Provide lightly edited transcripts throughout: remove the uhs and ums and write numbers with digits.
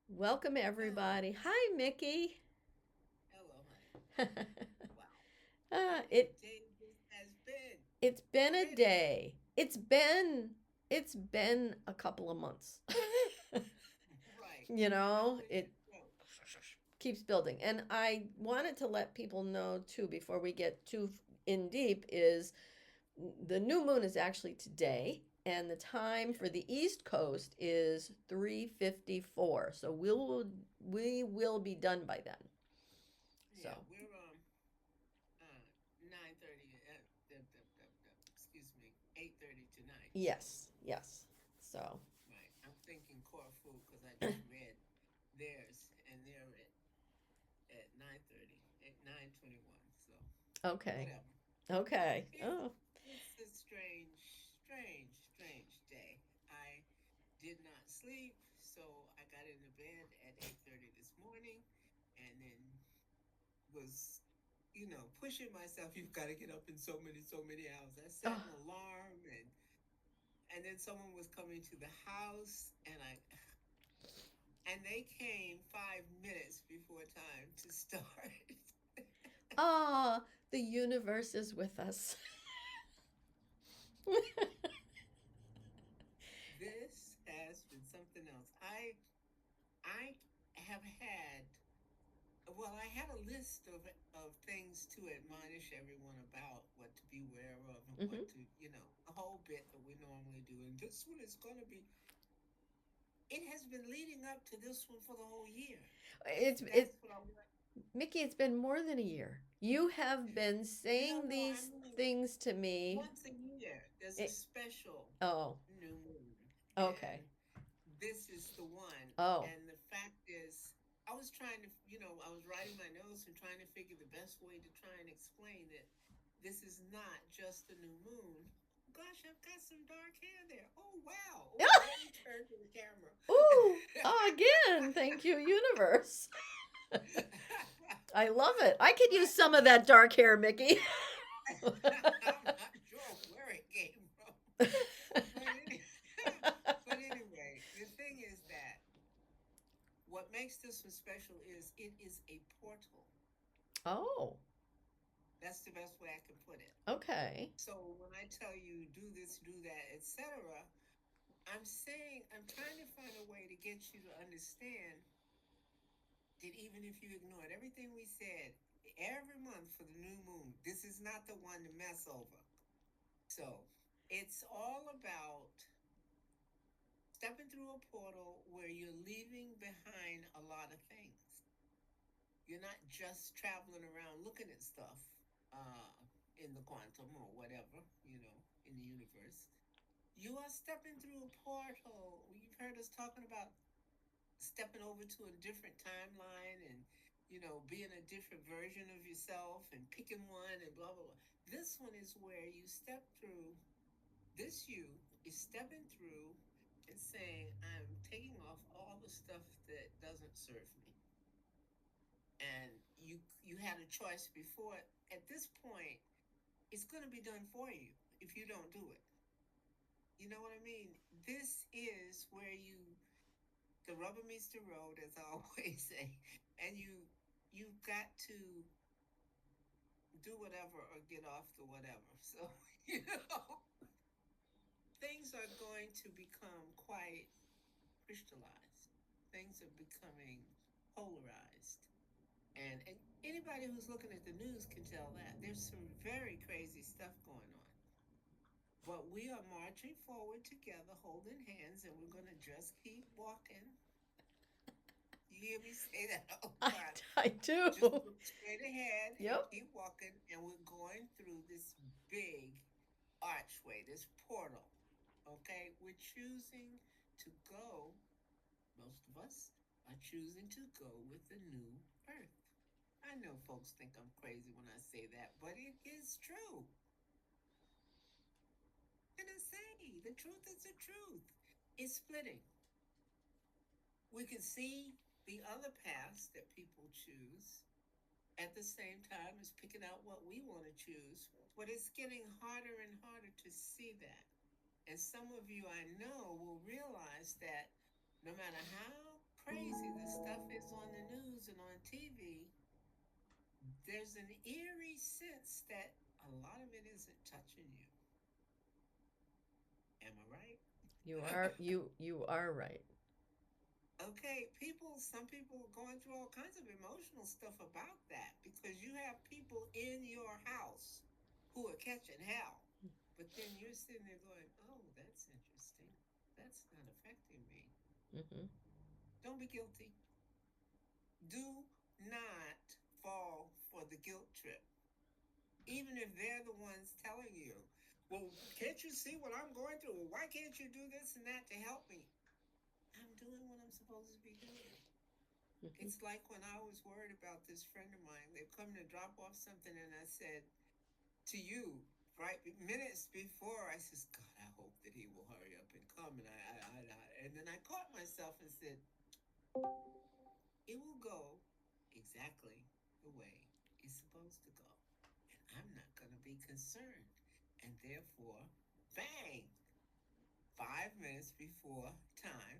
Welcome Hello. everybody. Hi, Mickey. Hello, honey. uh, Wow. What a it day this has been it's been a already. day. It's been a couple of months. Right. How is It it going? keeps building. And I wanted to let people know too before we get too in deep is the new moon is actually today and the time Yeah. for the East Coast is 3:54. So we will be done by then. Yeah, So, we're 9:30 excuse me, 8:30 tonight. So, yes, yes. So, right. I'm thinking Corfu because I just read theirs and they're at 9:30, at 9:21. So, okay. whatever. Okay. It's Oh. it's a strange day. I did not sleep, so I got into bed at 8:30 this morning and then was pushing myself. You've got to get up in so many hours. I set Oh. an alarm and then someone was coming to the house and they came 5 minutes before time to start. Ah, the universe is with us. This has been something else. I have had Well, I had a list of things to admonish everyone about what to beware of and hmm what to, a whole bit that we normally do. And this one is going to be, it has been leading up to this one for the whole year. It's That's it what I want. Mickey, it's been more than a year. You have been No, saying no, I these mean, things to me. once a year, there's a It, special oh, new moon. okay. And this is the one. Oh. And the fact is, I was trying to, I was writing my notes and trying to figure the best way to try and explain that this is not just a new moon. Gosh, I've got some dark hair there. Oh, wow. Oh, let me turn to the camera. Ooh, again, thank you, universe. I love it. I could use but some of that dark hair, Mickey. I'm not sure where it came from. But, any, but anyway, the thing is that what makes this one special is it is a portal. Oh, That's the best way I can put it. okay. So when I tell you do this, do that, etc., I'm trying to find a way to get you to understand that even if you ignored everything we said every month for the new moon, this is not the one to mess over. So it's all about stepping through a portal where you're leaving behind a lot of things. You're not just traveling around looking at stuff uh, in the quantum or whatever, in the universe. You are stepping through a portal. You've heard us talking about stepping over to a different timeline and, being a different version of yourself and picking one and blah, blah, blah. This one is where you step through, this you is stepping through and saying, I'm taking off all the stuff that doesn't serve me. And you had a choice before. At this point, it's going to be done for you if you don't do it. You know what I mean? This is where the rubber meets the road, as I always say, and you've got to do whatever or get off the whatever. So you know things are going to become quite crystallized. Things are becoming polarized, and anybody who's looking at the news can tell that there's some very crazy stuff going on. But we are marching forward together, holding hands, and we're going to just keep walking. You hear me say that all the I, time. I Just do. look straight ahead and Yep. keep walking, and we're going through this big archway, this portal. Okay, we're choosing to go. Most of us are choosing to go with the new earth. I know folks think I'm crazy when I say that, but it is true. And I say the truth is the truth. It's splitting. We can see the other paths that people choose at the same time as picking out what we want to choose. But it's getting harder and harder to see that. And some of you I know will realize that no matter how crazy. The stuff is on the news and on TV. There's an eerie sense that a lot of it isn't touching you. Am I right? You are right. Okay, some people are going through all kinds of emotional stuff about that because you have people in your house who are catching hell. But then you're sitting there going, oh, that's interesting. That's not affecting me. Hmm. Don't be guilty. Do not fall for the guilt trip. Even if they're the ones telling you, well, can't you see what I'm going through? Well, why can't you do this and that to help me? I'm doing what I'm supposed to be doing. Hmm. It's like when I was worried about this friend of mine. They're coming to drop off something, and I said to you, right minutes before, I says, God, I hope that he will hurry up and come. And then I caught myself and said, it will go exactly the way it's supposed to go. And I'm not going to be concerned. And therefore, bang, 5 minutes before time,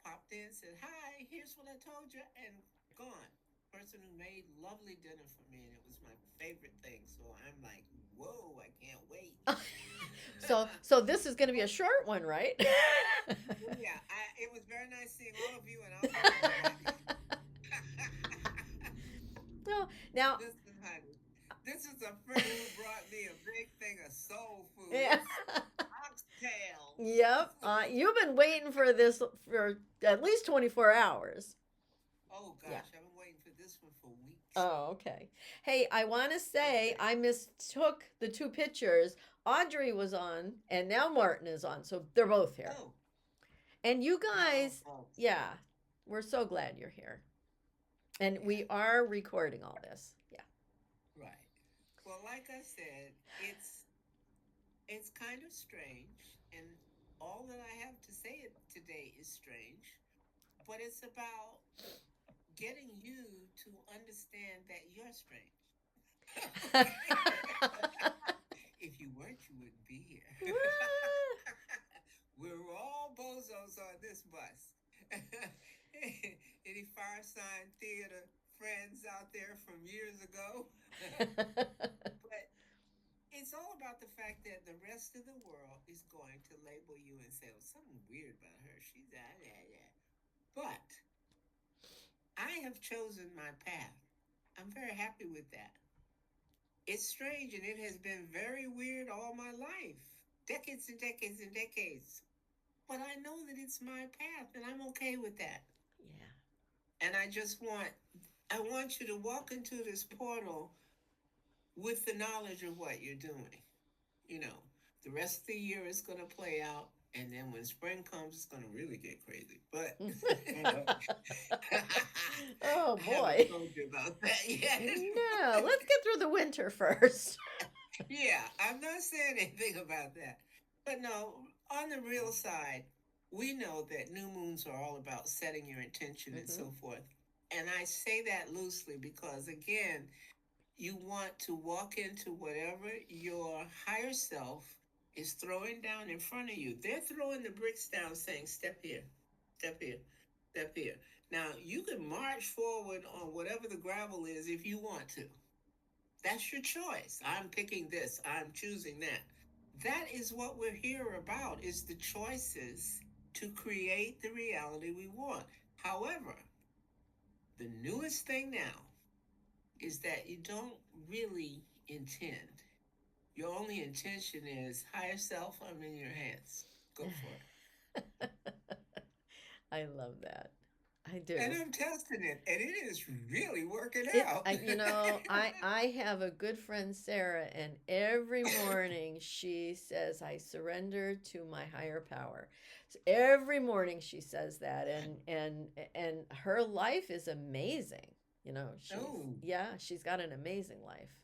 popped in, said, hi, here's what I told you, and gone. Person who made lovely dinner for me, and it was my favorite thing. So I'm like, whoa, I can't wait. So this is going to be a short one, right? Oh, yeah, it was very nice seeing all of you, and I'll be right back. Well, now, Listen, honey, this is a friend who brought me a big thing of soul food. yeah. It's oxtail. Yep. You've been waiting for this for at least 24 hours. Oh Yeah. gosh, I've been waiting for this one for weeks. Oh, okay. Hey, I want to say Okay. I mistook the two pictures. Audrey was on, and now Martin is on, so they're both here. Oh, And you now, guys, folks. yeah, we're so glad you're here. And Yeah, we are recording all this. Yeah. right. Well, like I said, it's kind of strange, and all that I have to say today is strange, but it's about getting you to understand that you're strange. Okay. If you weren't, you wouldn't be here. We're all bozos on this bus. Any fire sign theater friends out there from years ago? But it's all about the fact that the rest of the world is going to label you and say, oh, something weird about her. She's that, that, that. But I have chosen my path. I'm very happy with that. It's strange and it has been very weird all my life, decades and decades and decades. But I know that it's my path and I'm okay with that. Yeah. And I want you to walk into this portal with the knowledge of what you're doing. You know, the rest of the year is going to play out. And then when spring comes, it's going to really get crazy. But, you know, Oh I haven't boy. told you about that yet. No, let's get through the winter first. Yeah, I'm not saying anything about that. But no, on the real side, we know that new moons are all about setting your intention and Hmm. so forth. And I say that loosely because, again, you want to walk into whatever your higher self is throwing down in front of you. They're throwing the bricks down saying, step here, step here, step here. Now, you can march forward on whatever the gravel is if you want to. That's your choice. I'm picking this, I'm choosing that. That is what we're here about, is the choices to create the reality we want. However, the newest thing now is that you don't really intend. Your only intention is higher self, I'm in your hands. Go for it. I love that. I And do. I'm testing it, and it is really working It, out. I have a good friend Sarah, and every morning she says, "I surrender to my higher power." So every morning she says that, and her life is amazing. Oh, She's got an amazing life.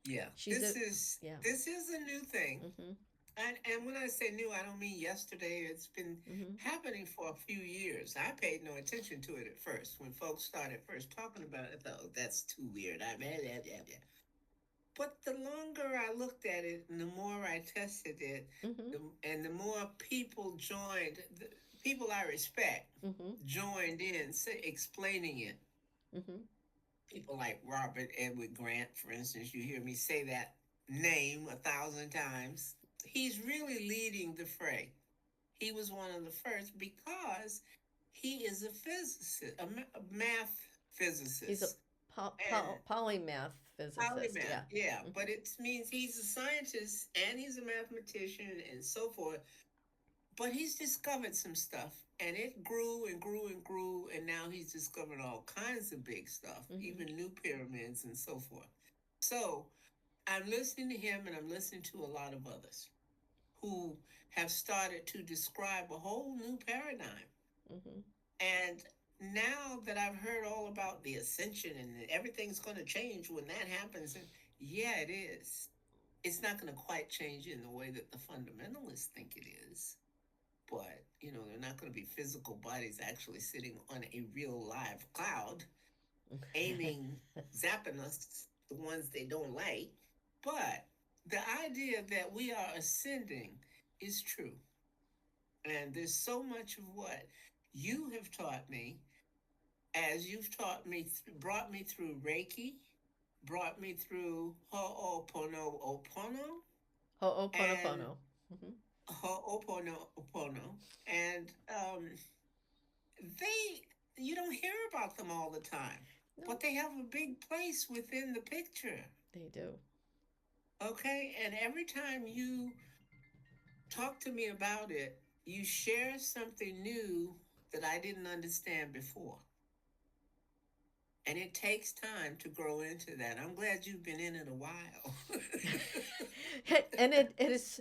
yeah. She's a yeah. This is a new thing. Mm-hmm. And when I say new, I don't mean yesterday. It's been Mm-hmm. happening for a few years. I paid no attention to it at first. When folks started first talking about it, I thought, oh, that's too weird. But the longer I looked at it and the more I tested it, Mm-hmm. and the more people joined, people I respect Mm-hmm. joined in explaining it. Mm-hmm. People like Robert Edward Grant, for instance, you hear me say that name 1,000 times. He's really leading the fray. He was one of the first because he is a physicist, a math He's a physicist, and polymath physicist. polymath. Yeah. Yeah, Mm-hmm. but it means he's a scientist and he's a mathematician and so forth. But he's discovered some stuff, and it grew and grew and grew, and now he's discovered all kinds of big stuff, Mm-hmm. even new pyramids and so forth. So I'm listening to him, and I'm listening to a lot of others who have started to describe a whole new paradigm. Mm-hmm. And now that I've heard all about the ascension and everything's going to change when that happens, and yeah, it is. It's not going to quite change in the way that the fundamentalists think it is, but they're not going to be physical bodies actually sitting on a real live cloud aiming, zapping us, the ones they don't like. But the idea that we are ascending is true, and there's so much of what you have taught me, as you've taught me, brought me through Reiki, brought me through Ho'oponopono, and Ho'oponopono. Mm-hmm. Ho'oponopono, and they you don't hear about them all the time, No, but they have a big place within the picture. they do. Okay, and every time you talk to me about it, you share something new that I didn't understand before, and it takes time to grow into that. I'm glad you've been in it a while. And it is,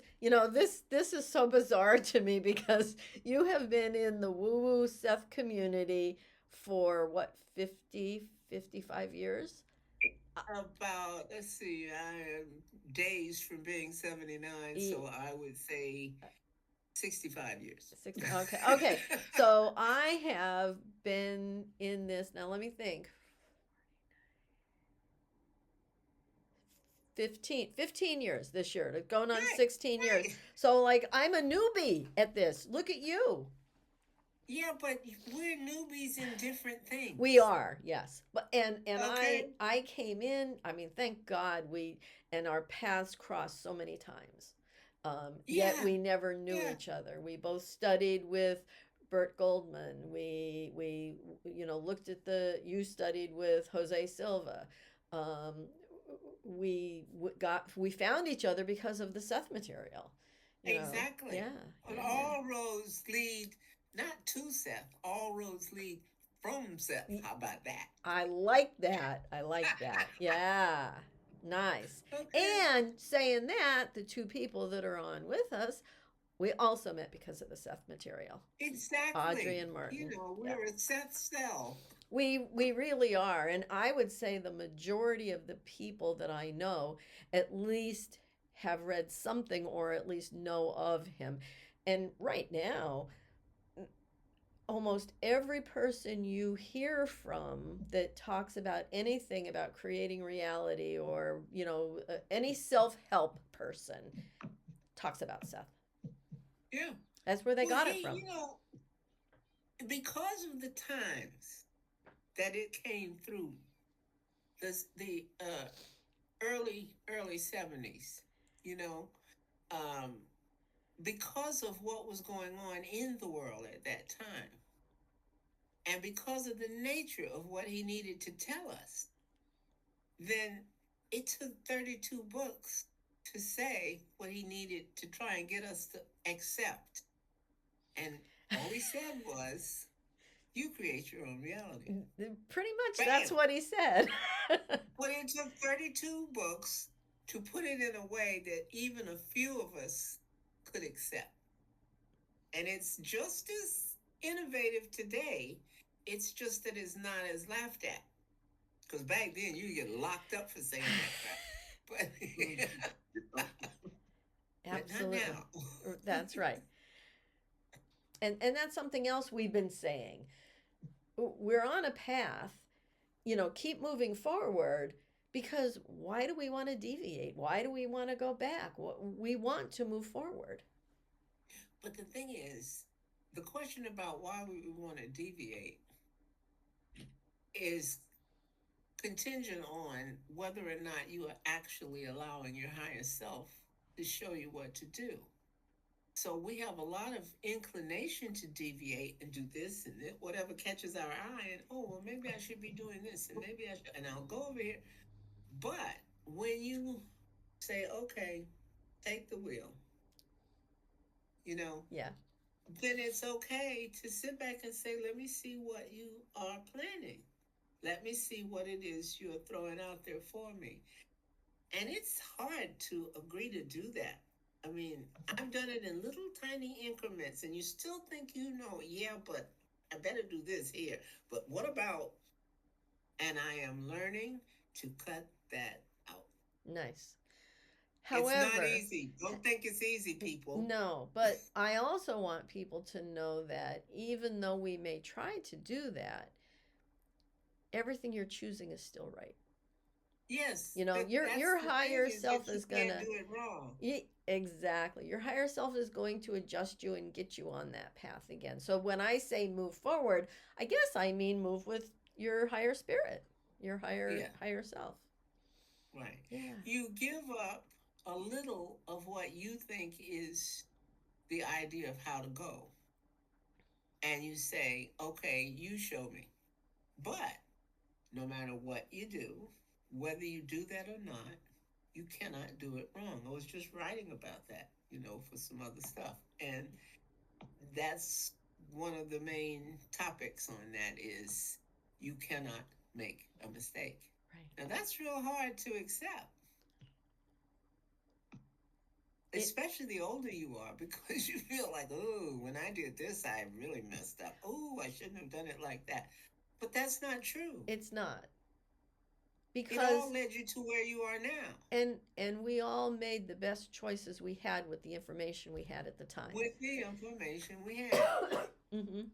this is so bizarre to me because you have been in the woo woo Seth community for what, 50, 55 years. uh, About, let's see, I am days from being 79, e- so I would say 65 years. 60, okay, okay, so I have been in this, now let me think, 15 years this year, going on Right, 16 years, right. so like I'm a newbie at this. Look at you. Yeah, but we're newbies in different We things. are, yes. But and I Okay? I came in, I mean, thank God we and our paths crossed so many times. Yet Yeah, we never knew yeah, each other. We both studied with Bert Goldman. We looked at the you studied with Jose Silva. Um, we found each other because of the Seth material. exactly. Yeah, And yeah, yeah. all roads lead not to Seth, all roads lead from Seth. Y- How about that? I like that. I like that. Yeah. Nice. Okay, And saying that, the two people that are on with us, we also met because of the Seth material. Audrey exactly. and Martin. Yeah. We're a Seth cell. We really are. And I would say the majority of the people that I know at least have read something or at least know of him. And right now, almost every person you hear from that talks about anything about creating reality or any self-help person talks about Seth. Yeah. That's where they Well, got it hey, from. because of the times that it came through, the early 70s, you know, um, because of what was going on in the world at that time, and because of the nature of what he needed to tell us, then it took 32 books to say what he needed to try and get us to accept. And all he said was, you create your own reality. Pretty much that's Bam! what he said. But it took 32 books to put it in a way that even a few of us could accept. And it's just as innovative today. It's just that it's not as laughed at. Because back then you get locked up for saying that crap. But but not Absolutely. now. That's right. And that's something else we've been saying. We're on a path, keep moving forward, because why do we want to deviate? Why do we want to go back? We want to move forward. But the thing is, the question about why we would want to deviate is contingent on whether or not you are actually allowing your higher self to show you what to do. So we have a lot of inclination to deviate and do this and that, whatever catches our eye, and oh, well, maybe I should be doing this, and maybe I should, and I'll go over here. But when you say, okay, take the wheel, you know, Yeah. then it's okay to sit back and say, let me see what you are planning. Let me see what it is you're throwing out there for me. And it's hard to agree to do that. I mean, I've done it in little tiny increments, and you still think you know, yeah, but I better do this here. But what about, and I am learning to cut that out. Nice. It's not However, easy. Don't think it's easy, people. no, but I also want people to know that even though we may try to do that, everything you're choosing is still right. Yes, You know, that's your the thing higher is self that you is can't gonna do it wrong. exactly. Your higher self is going to adjust you and get you on that path again. So when I say move forward, I guess I mean move with your higher spirit, your Yeah, higher self. right. Yeah. You give up a little of what you think is the idea of how to go, and you say, okay, you show me. But no matter what you do, whether you do that or not, you cannot do it wrong. I was just writing about that, for some other stuff. And that's one of the main topics on that is you cannot make a mistake. Right. Now that's real hard to accept, It especially the older you are, because you feel like, oh, when I did this, I really messed up. Oh, I shouldn't have done it like that. But that's not true. it's not It all because led you to where you are now and we all made the best choices we had with the information we had at the time. with the information we had. Mhm.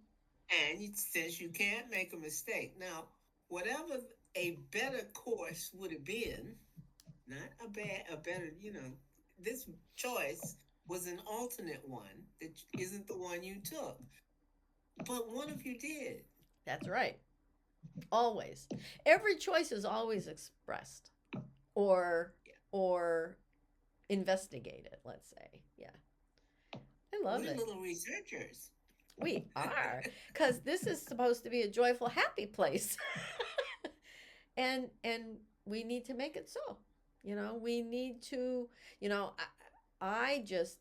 And since you can't make a mistake, now, whatever a better course would have been, not a better, this choice was an alternate one that isn't the one you took, but one of you did. That's right. Always. Every choice is always expressed or Yeah. or investigated, let's say. Yeah. I love We're it. little researchers. We are cuz this is supposed to be a joyful happy place. And we need to make it so. We need to, you know, I just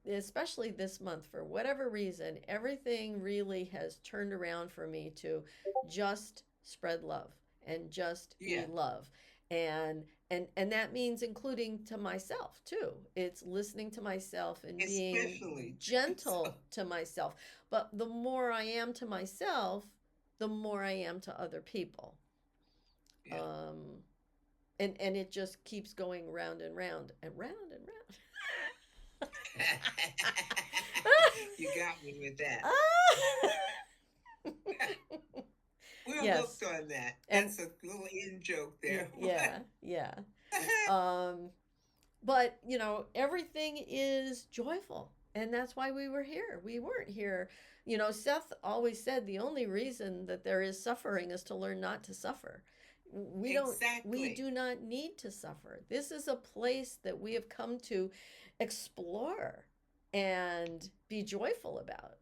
especially this month for whatever reason, everything really has turned around for me to just spread love and just be Yeah, love. And that means including to myself too. It's listening to myself and being especially so, gentle to myself. But the more I am to myself, the more I am to other people. yeah. Um, and it just keeps going round and round and round and You got me with that. round. We're Yes, hooked on that. and That's a little in joke there. yeah, yeah. Um, but everything is joyful, and that's why we were here. We weren't here. Seth always said the only reason that there is suffering is to learn not to suffer. We don't. We Exactly. do not need to suffer. This is a place that we have come to explore and be joyful about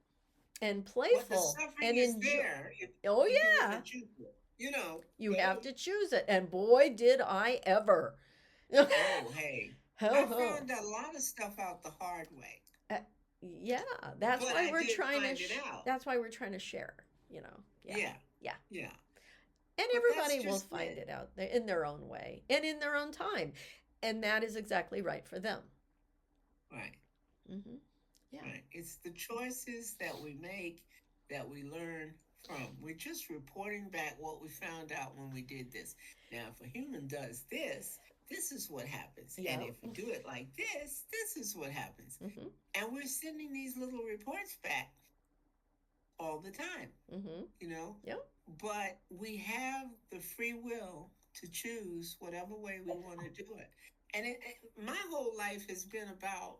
and But the playful suffering and is enjoy. there Oh if you want to yeah, choose it. you have Hey, to choose it, and boy did I ever. Ho oh, hey, I ho. found a lot of stuff out the hard way, Uh, yeah, that's but why I we're did trying to. find it out. That's why we're trying to share. Yeah, Yeah, yeah. yeah. And But that's everybody will just find it. it out there in their own way and in their own time, and that is exactly right for them. Right, Hmm. Yeah. right. It's the choices that we make that we learn from. We're just reporting back what we found out when we did this. Now, if a human does this, this is what happens. And Yeah. if we do it like this is what happens. Hmm. And we're sending these little reports back all the time, Hmm. you know. Yep. But we have the free will to choose whatever way we want to do it. And my whole life has been about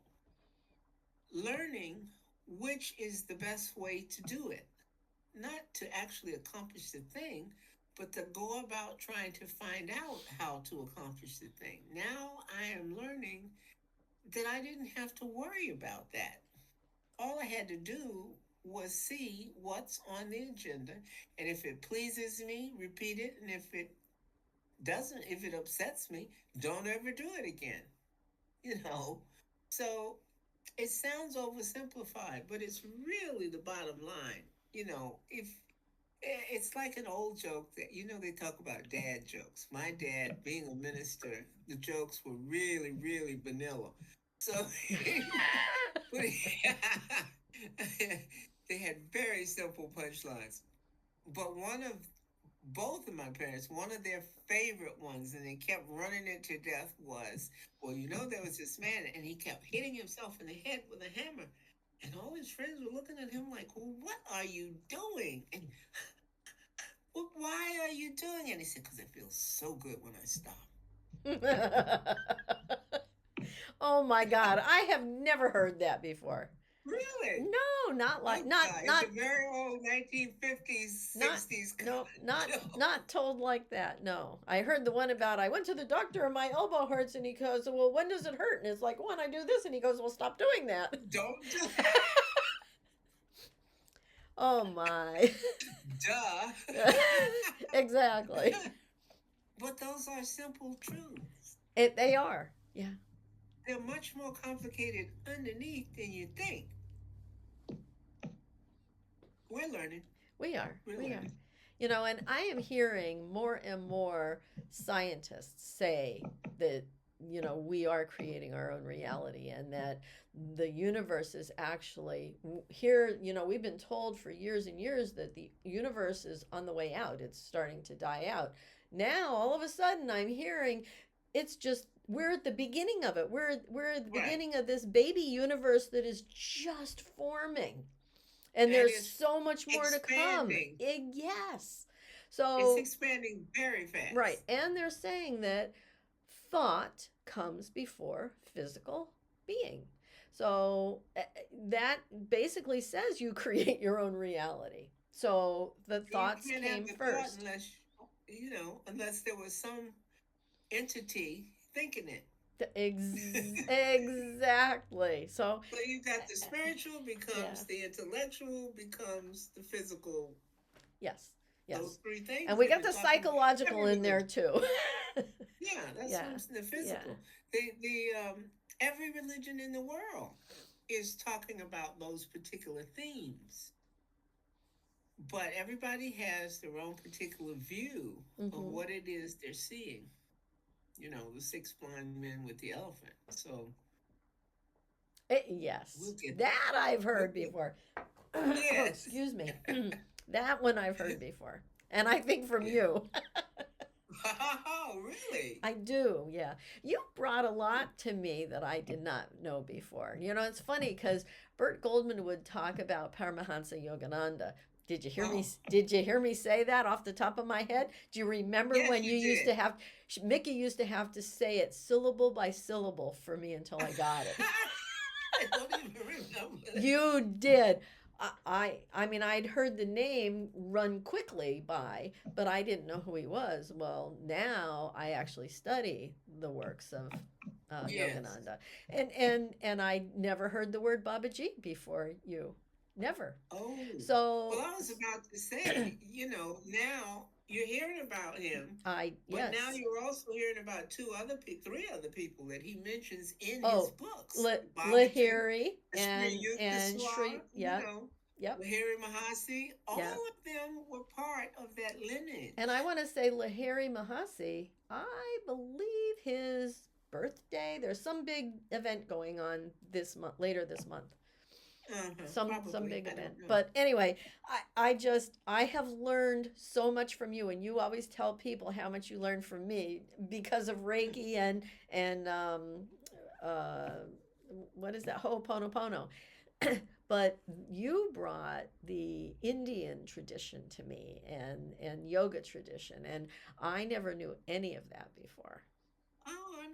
learning which is the best way to do it. Not to actually accomplish the thing, but to go about trying to find out how to accomplish the thing. Now I am learning that I didn't have to worry about that. All I had to do was see what's on the agenda, and if it pleases me, repeat it, and if it doesn't, if it upsets me, don't ever do it again. You know? So it sounds oversimplified, but it's really the bottom line. If it's like an old joke that they talk about dad jokes. My dad, being a minister, the jokes were really, really vanilla. So but they had very simple punchlines. But both of my parents, one of their favorite ones, and they kept running it to death, was, well, there was this man, and he kept hitting himself in the head with a hammer. And all his friends were looking at him like, well, what are you doing? And, well, why are you doing it? And he said, because it feels so good when I stop. Oh my God, I have never heard that before. Really? No, not Oh, like not God. It's not a very old 1950s, not 60s kind no of not joke. not told like that. No, I heard the one about I went to the doctor and my elbow hurts, and he goes, "Well, when does it hurt?" And it's like, "When I do this," and he goes, "Well, stop doing that." Don't do Oh my. Duh. Exactly. But those are simple truths. They are. Yeah, They're much more complicated underneath than you think. We're learning. we are. We're We are. learning. And I am hearing more and more scientists say that, we are creating our own reality, and that the universe is actually here. We've been told for years and years that the universe is on the way out, it's starting to die out. Now, all of a sudden, I'm hearing it's just we're at the beginning of it. We're at the Right. beginning of this baby universe that is just forming, and And there's it's so much more to come. expanding. Yes. It's So, expanding very right. fast. And they're saying that thought comes before physical being. So, that basically says you create your own reality. So, the You thoughts can't have came the thought first. unless there was some entity thinking it. Exactly. So, So you got the spiritual yeah. becomes the intellectual becomes the physical. Yes. Those Yes. three And things we that got they're the talking about. psychological Every in there religion. too. Yeah, that's what Yeah. I'm saying. The Yeah. physical. The every religion in the world is talking about those particular themes, but everybody has their own particular view of Mhm. what it is they're seeing. The six blind men with the elephant. So we'll Yes. get there. That I've We'll heard get before. Oh, Yes. excuse me. That one I've heard before. And I think from Yeah. you. Oh, really? I do, yeah. You brought a lot to me that I did not know before. It's funny because Bert Goldman would talk about Paramahansa Yogananda. Oh, Did you hear me say that off the top of my head? Do you remember yes, when you you used to did. have Mickey used to have to say it syllable by syllable for me until I got it? I don't even remember that. You did. I mean, I'd heard the name run quickly by, but I didn't know who he was. Well, now I actually study the works of Yes. Yogananda, and I never heard the word Babaji before you, never. Oh, well, So I was about to say, now you're hearing about him, I but now yes. you're also hearing about three other people that he mentions in his Oh, books. Babaji, Lahiri Sri and Yukteswar, Shri. Yep, yep, Lahiri Mahasi, all yep. of them were part of that And I lineage. want to say Lahiri Mahasi, I believe his birthday. There's some big event going on this month, later this month. Some Probably. big I don't event. know. But anyway, I have learned so much from you, and you always tell people how much you learn from me because of Reiki and uh what is that? Ho'oponopono. But you brought the Indian tradition to me, and yoga tradition, and I never knew any of that before. Oh, I'm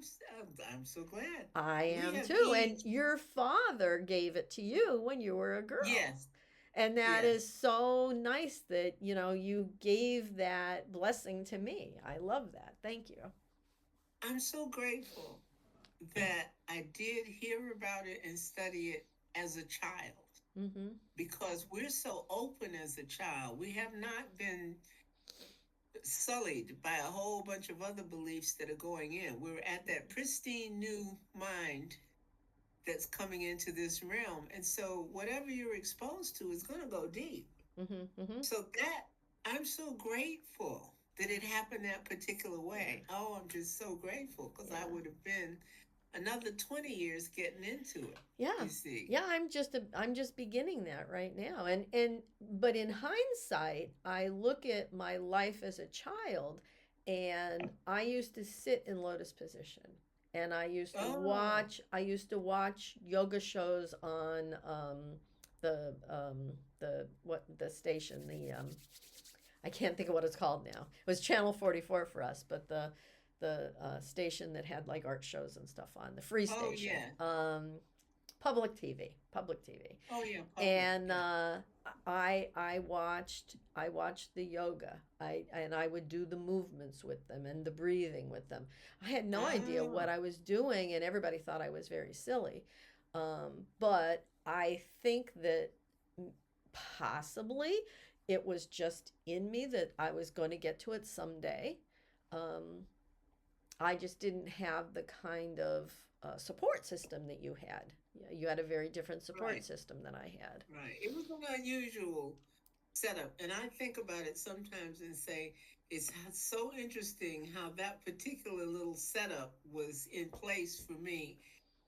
I'm so glad. I We am have too. And each. your father gave it to you when you were a girl. Yes, And that yes. is so nice that, you gave that blessing to me. I love that. Thank you. I'm so grateful that I did hear about it and study it as a child Mm-hmm. because we're so open as a child. We have not been sullied by a whole bunch of other beliefs that are going in. We're at that pristine new mind that's coming into this realm. And so whatever you're exposed to is going to go deep. Mm-hmm. Mm-hmm. So that I'm so grateful that it happened that particular Yeah. way. Oh, I'm just so grateful because I Yeah. would have been another 20 years getting into it, Yeah. you see. Yeah, I'm just beginning that right now. And but in hindsight, I look at my life as a child, and I used to sit in lotus position, and Oh, I used to watch yoga shows on the station, I can't think of what it's called now. It was Channel 44 for us, but the station that had like art shows and stuff on, the free oh station. yeah. Public TV. Oh yeah, public, And yeah. I watched the yoga. I would do the movements with them and the breathing with them. I had no idea what Oh, I was doing, and everybody thought I was very silly. But I think that possibly it was just in me that I was going to get to it someday. Um, I just didn't have the kind of support system that you had. Yeah, you had a very different support right, system than I had. right. It was an unusual setup. And I think about it sometimes and say, it's so interesting how that particular little setup was in place for me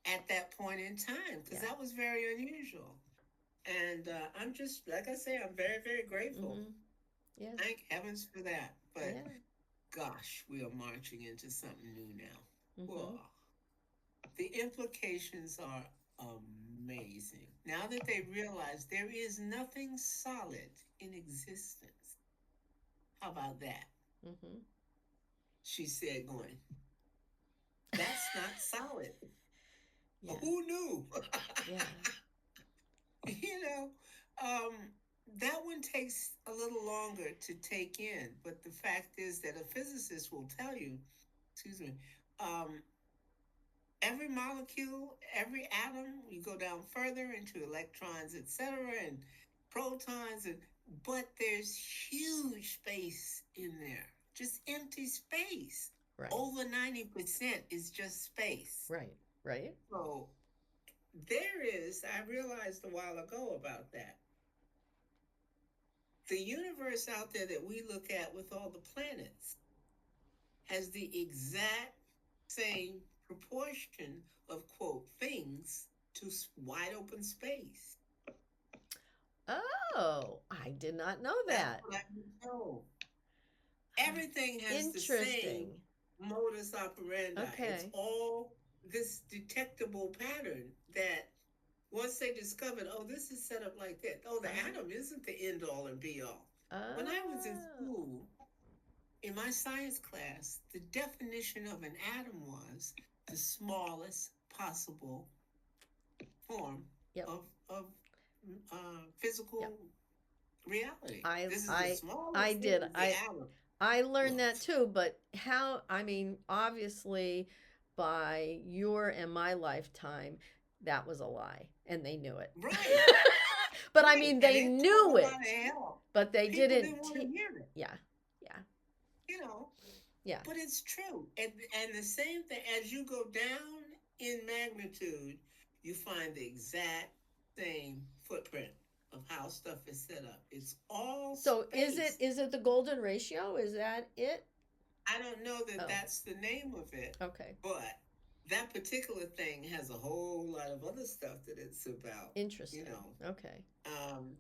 at that point in time, because Yeah. that was very unusual. And I'm just, like I say, I'm very, very grateful. Mm-hmm. Yeah. Thank heavens for that. But Yeah. gosh, we are marching into something new now. Mm-hmm. Whoa. The implications are amazing. Now that they realize there is nothing solid in existence. How about that? Mm-hmm. She said, going, that's not solid. Yeah. Who knew? Yeah. you know, um, that one takes a little longer to take in. But the fact is that a physicist will tell you, excuse me, um, every molecule, every atom, you go down further into electrons, etc., and protons, but there's huge space in there, just empty space. Right. Over 90% is just space. Right. Right. So there is, I realized a while ago about that. The universe out there that we look at with all the planets has the exact same proportion of quote things to wide open space. Oh, I did not know That's that. what I know. Everything has the same Interesting. modus operandi. It's Okay. all this detectable pattern that once they discovered, oh, this is set up like that. Oh, the Uh, atom isn't the end all and be all. When I was in uh, school, in my science class, the definition of an atom was the smallest possible form yep. of Yep. physical reality. I This is the I I smallest thing did. is the atom. I learned Well, that too, but how, I mean, obviously by your and my lifetime, that was a lie, and they knew it. right, But I right. mean, And they it caused knew a lot of it, hell. but they People didn't. didn't want to hear it, Yeah, yeah, you know. yeah. But it's true. And the same thing, as you go down in magnitude, you find the exact same footprint of how stuff is set up. It's all So is it space. is it the golden ratio? Is that it? I don't know that Oh, that's the name of it, okay. but that particular thing has a whole lot of other stuff that it's about, you Interesting. know. Okay. Um,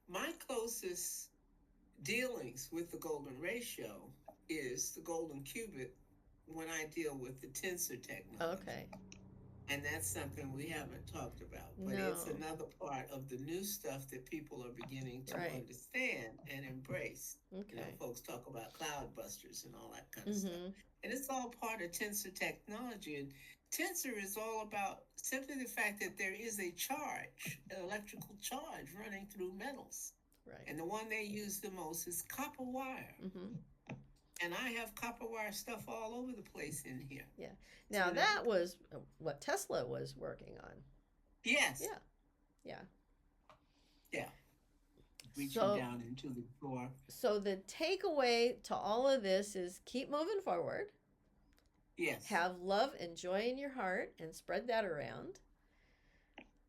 my closest dealings with the golden ratio is the golden qubit when I deal with the tensor technology. Okay. And that's something we haven't talked about, but it's No. another part of the new stuff that people are beginning to Right. understand and embrace. You know, Okay. folks talk about cloud busters and all that kind of stuff. Mm-hmm. And it's all part of tensor technology. And tensor is all about simply the fact that there is a charge, an electrical charge running through metals. Right. And the one they use the most is copper wire. Mm-hmm. And I have copper wire stuff all over the place in here. Yeah. You Now know? that was what Tesla was working on. Yes. Yeah. Yeah. Yeah. Reaching So down into the drawer. so the takeaway to all of this is keep moving forward. Yes. Have love and joy in your heart and spread that around.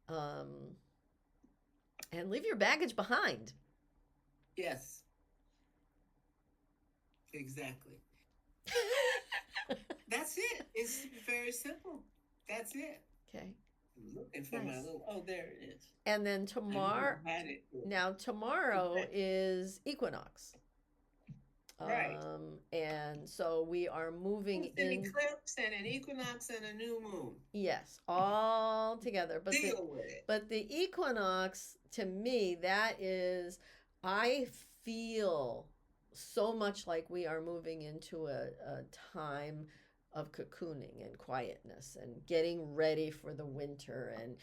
Um, and leave your baggage behind. Yes. Exactly. That's it. It's very simple. That's it. Okay. I'm looking for my Nice. little. Oh, there it is. And then I knew tomorrow, I had it. now tomorrow Okay. is Equinox. Right. And so we are moving It's an in, eclipse and an equinox and a new moon. yes, all together. Deal with it. But the equinox to me, that is, I feel so much like we are moving into a time of cocooning and quietness and getting ready for the winter and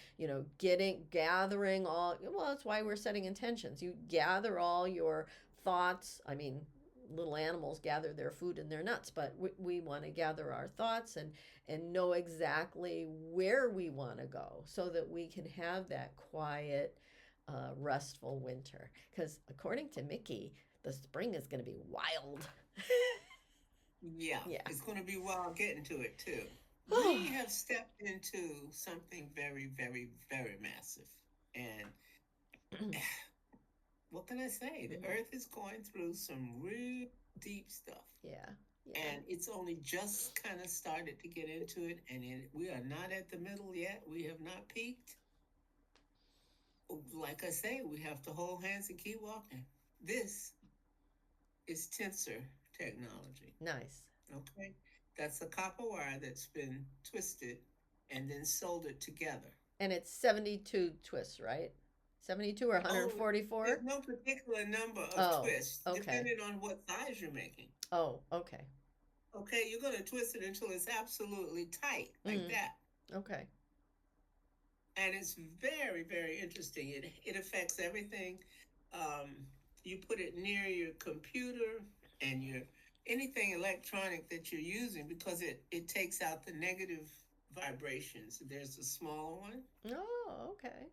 gathering all, well, that's why we're setting intentions. You gather all your thoughts. I mean, little animals gather their food and their nuts, but we want to gather our thoughts and know exactly where we want to go so that we can have that quiet, restful winter. Because according to Mickey, the spring is going to be wild. Yeah. Yeah. It's going to be wild getting to it, too. We have stepped into something very, very, very massive. And what can I say? The earth is going through some real deep stuff. Yeah. Yeah. And it's only just kind of started to get into it. And we are not at the middle yet. We have not peaked. Like I say, we have to hold hands and keep walking. This is tensor technology. Nice. Okay. That's a copper wire that's been twisted and then soldered together. And it's 72 twists, right? 72 or Oh, 144? there's no particular number of Oh, twists, okay. depending on what size you're making. Oh, okay. Okay, you're going to twist it until it's absolutely tight, like that. Okay. And it's very, very interesting. It affects everything. Um, you put it near your computer and your anything electronic that you're using because it takes out the negative vibrations. There's a smaller one. Oh, okay.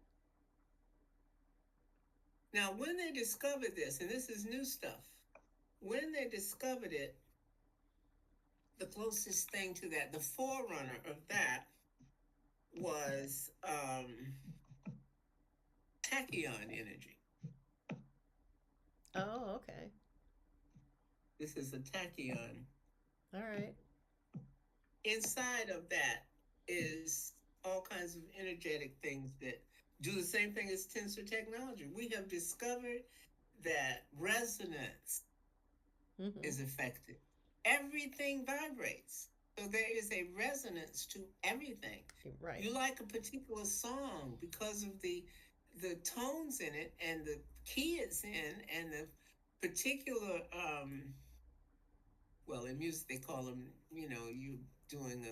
Now, when they discovered this, and this is new stuff, when they discovered it, the closest thing to that, the forerunner of that, was tachyon energy. Oh, okay. This is a tachyon. All right. Inside of that is all kinds of energetic things that do the same thing as tensor technology. We have discovered that resonance is affected. Everything vibrates. So there is a resonance to everything. Right. You like a particular song because of the tones in it and the key it's in and the particular well, in music they call them, you doing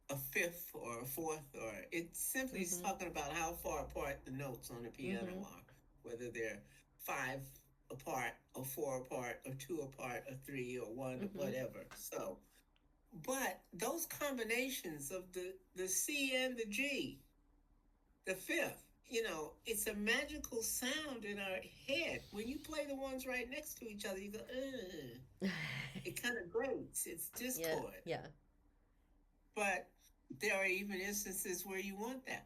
a fifth or a fourth, or it simply is talking about how far apart the notes on the piano are, whether they're 5 apart or 4 apart or 2 apart or 3 or 1 or whatever. So, but those combinations of the C and the G, the fifth, it's a magical sound in our head. When you play the ones right next to each other, you go, ugh. It kind of grates. It's discord. Yeah. But there are even instances where you want that.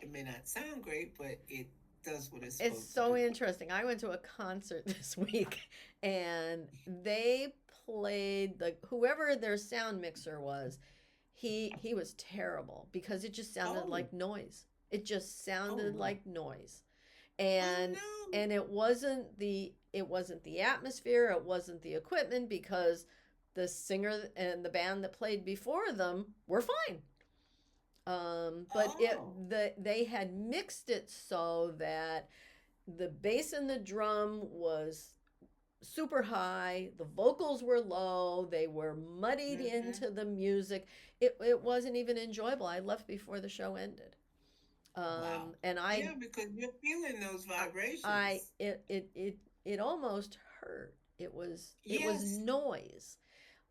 It may not sound great, but it does what it's supposed to do. It's so interesting. I went to a concert this week and they played whoever their sound mixer was, he was terrible because it just sounded like noise. It just sounded like noise. And and it wasn't the atmosphere, it wasn't the equipment because the singer and the band that played before them were fine. But Oh, they had mixed it so that the bass and the drum was super high, the vocals were low, they were muddied mm-hmm. into the music. It wasn't even enjoyable. I left before the show ended. Wow. And Yeah, because you're feeling those I vibrations. it almost hurt. It was Yes. noise.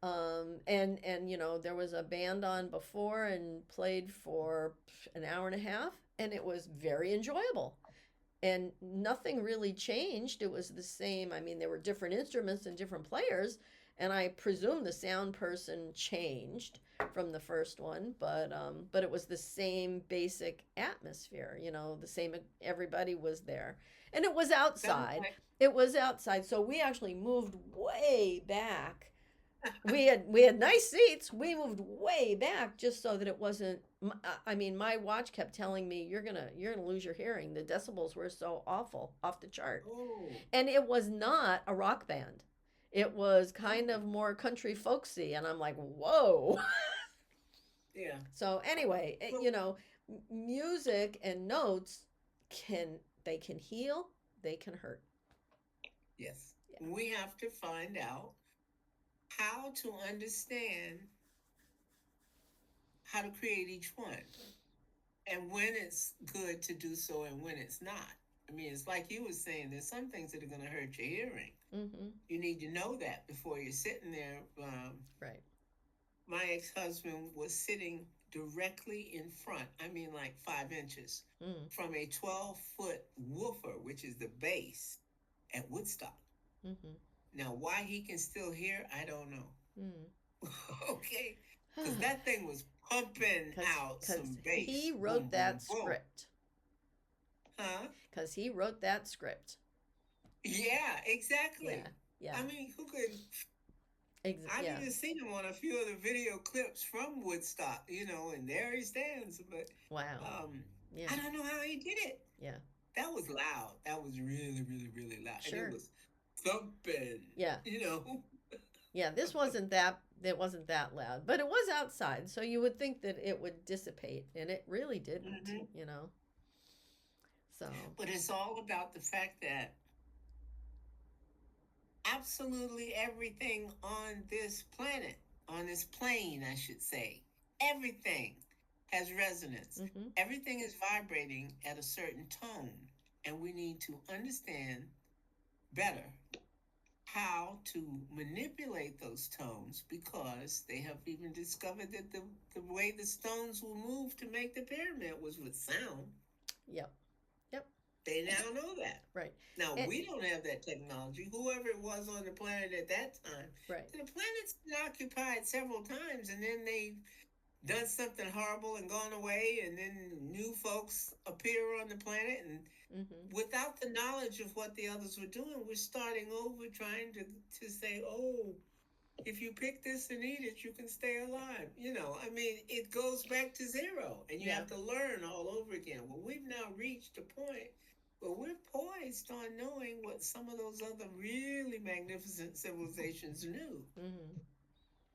And you know, there was a band on before and played for an hour and a half, and it was very enjoyable. And nothing really changed. It was the same. I mean, there were different instruments and different players, and I presume the sound person changed from the first one, but it was the same basic atmosphere. You know, the same. Everybody was there, and it was Sounds outside. like It was outside, so we actually moved way back. We had nice seats. We moved way back just so that it wasn't. I mean, my watch kept telling me you're gonna lose your hearing. The decibels were so awful, off the chart, oh, and it was not a rock band. It was kind oh, of more country folksy, and I'm like, whoa. yeah. So anyway, Well, you know, music and notes can they can heal, they can hurt. yes. Yeah. We have to find out how to understand how to create each one and when it's good to do so and when it's not. I mean, it's like you were saying, there's some things that are going to hurt your hearing. Mm-hmm. You need to know that before you're sitting there. Right. My ex husband was sitting directly in front, I mean, like 5 inches, Mm. from a 12-foot woofer, which is the bass at Woodstock. Mm-hmm. Now, why he can still hear, I don't know. Mm. Okay? Because that thing was pumping out Because some he bass. Boom, wrote boom, that boom. script. Huh? Because he wrote that script. Yeah, Yeah, exactly. yeah, I mean, who could? I've yeah. even seen him on a few of the video clips from Woodstock, and there he stands. But Wow. um, Yeah, I don't know how he did it. yeah. That was loud. That was really, really, really loud, and it Sure. was thumping. Yeah, You know. yeah. This wasn't that. It wasn't that loud, but it was outside, so you would think that it would dissipate, and it really didn't. Hmm. You know. So. But it's all about the fact that absolutely everything on this plane, I should say, everything has resonance. Mm-hmm. Everything is vibrating at a certain tone. And we need to understand better how to manipulate those tones because they have even discovered that the way the stones will move to make the pyramid was with sound. Yep. Yep. They now know that. Right. Now, And, we don't have that technology. Whoever it was on the planet at that time, right. the planet's been occupied several times, and then they've done something horrible and gone away, and then new folks appear on the planet. And Mm-hmm. without the knowledge of what the others were doing, we're starting over trying to say, oh, if you pick this and eat it, you can stay alive. I mean, it goes back to zero and you Yeah. have to learn all over again. Well, we've now reached a point where we're poised on knowing what some of those other really magnificent civilizations knew. Mm-hmm.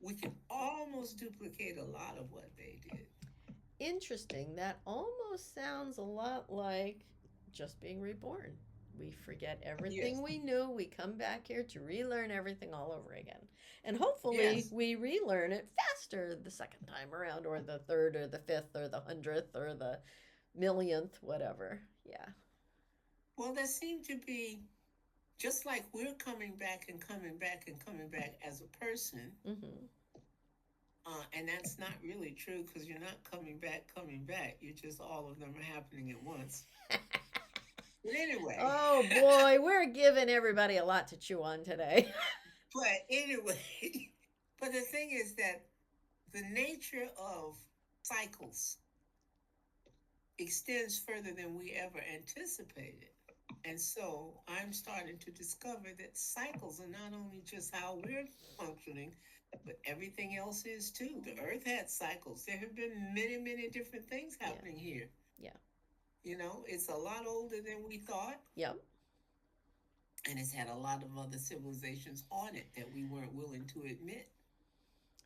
We can almost duplicate a lot of what they did. Interesting. That almost sounds a lot like just being reborn. We forget everything Yes, we knew. We come back here to relearn everything all over again. And hopefully yes. we relearn it faster the second time around, or the third, or the fifth, or the hundredth, or the millionth, whatever. Yeah. Well, there seemed to be, just like we're coming back and coming back and coming back as a person. Mm-hmm. And that's not really true because you're not coming back, coming back. You're just all of them are happening at once. But anyway, Oh boy, we're giving everybody a lot to chew on today. but anyway, but the thing is that the nature of cycles extends further than we ever anticipated. And so I'm starting to discover that cycles are not only just how we're functioning, but everything else is too. The earth had cycles. There have been many, many different things Yeah. happening here. Yeah. It's a lot older than we thought, Yep. and it's had a lot of other civilizations on it that we weren't willing to admit.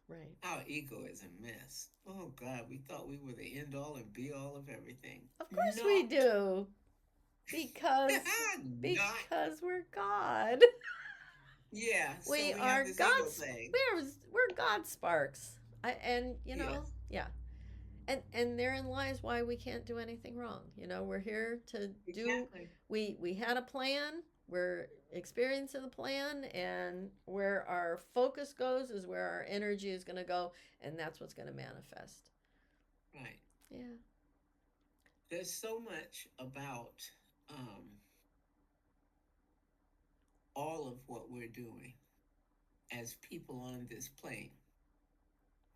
Right. Our ego is a mess. Oh God, we thought we were the end all and be all of everything. Of course we Not, do. Because not. because we're God. Yeah, so We we have are this ego God's thing. we're God sparks. And Yes, yeah. And therein lies why we can't do anything wrong. We're here to do. exactly. We had a plan. We're experiencing the plan, and where our focus goes is where our energy is going to go, and that's what's going to manifest. Right. Yeah. There's so much about all of what we're doing as people on this plane,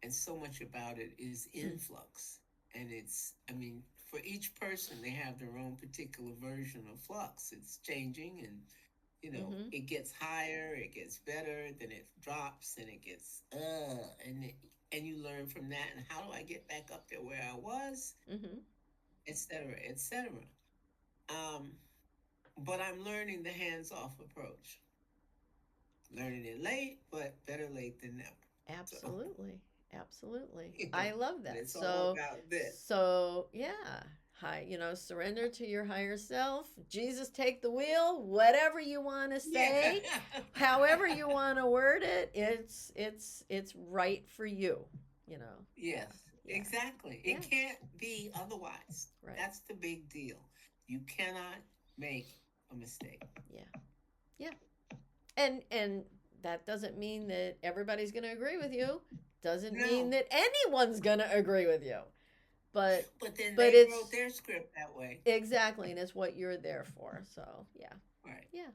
and so much about it is influx. And it's, I mean, for each person, they have their own particular version of flux. It's changing, and Mm-hmm. it gets higher, it gets better, then it drops, and it gets and you learn from that. And how do I get back up there where I was, Mm-hmm. etc., etc. Um, but I'm learning the hands-off approach. Learning it late, but better late than never. So, Absolutely. Absolutely. I love and that. it's all about this. Yeah. Surrender to your higher self. Jesus, take the wheel. Whatever you want to Yeah. say, however you want to word it, it's right for you. Yeah. Yes, Yeah. exactly. Yeah. It can't be otherwise. Right. That's the big deal. You cannot make a mistake. Yeah. Yeah. And that doesn't mean that everybody's going to agree with you. Doesn't mean No, that anyone's going to agree with you. But but then but they wrote it's their script that way. exactly, and it's what you're there for. So, yeah. Right. Yeah.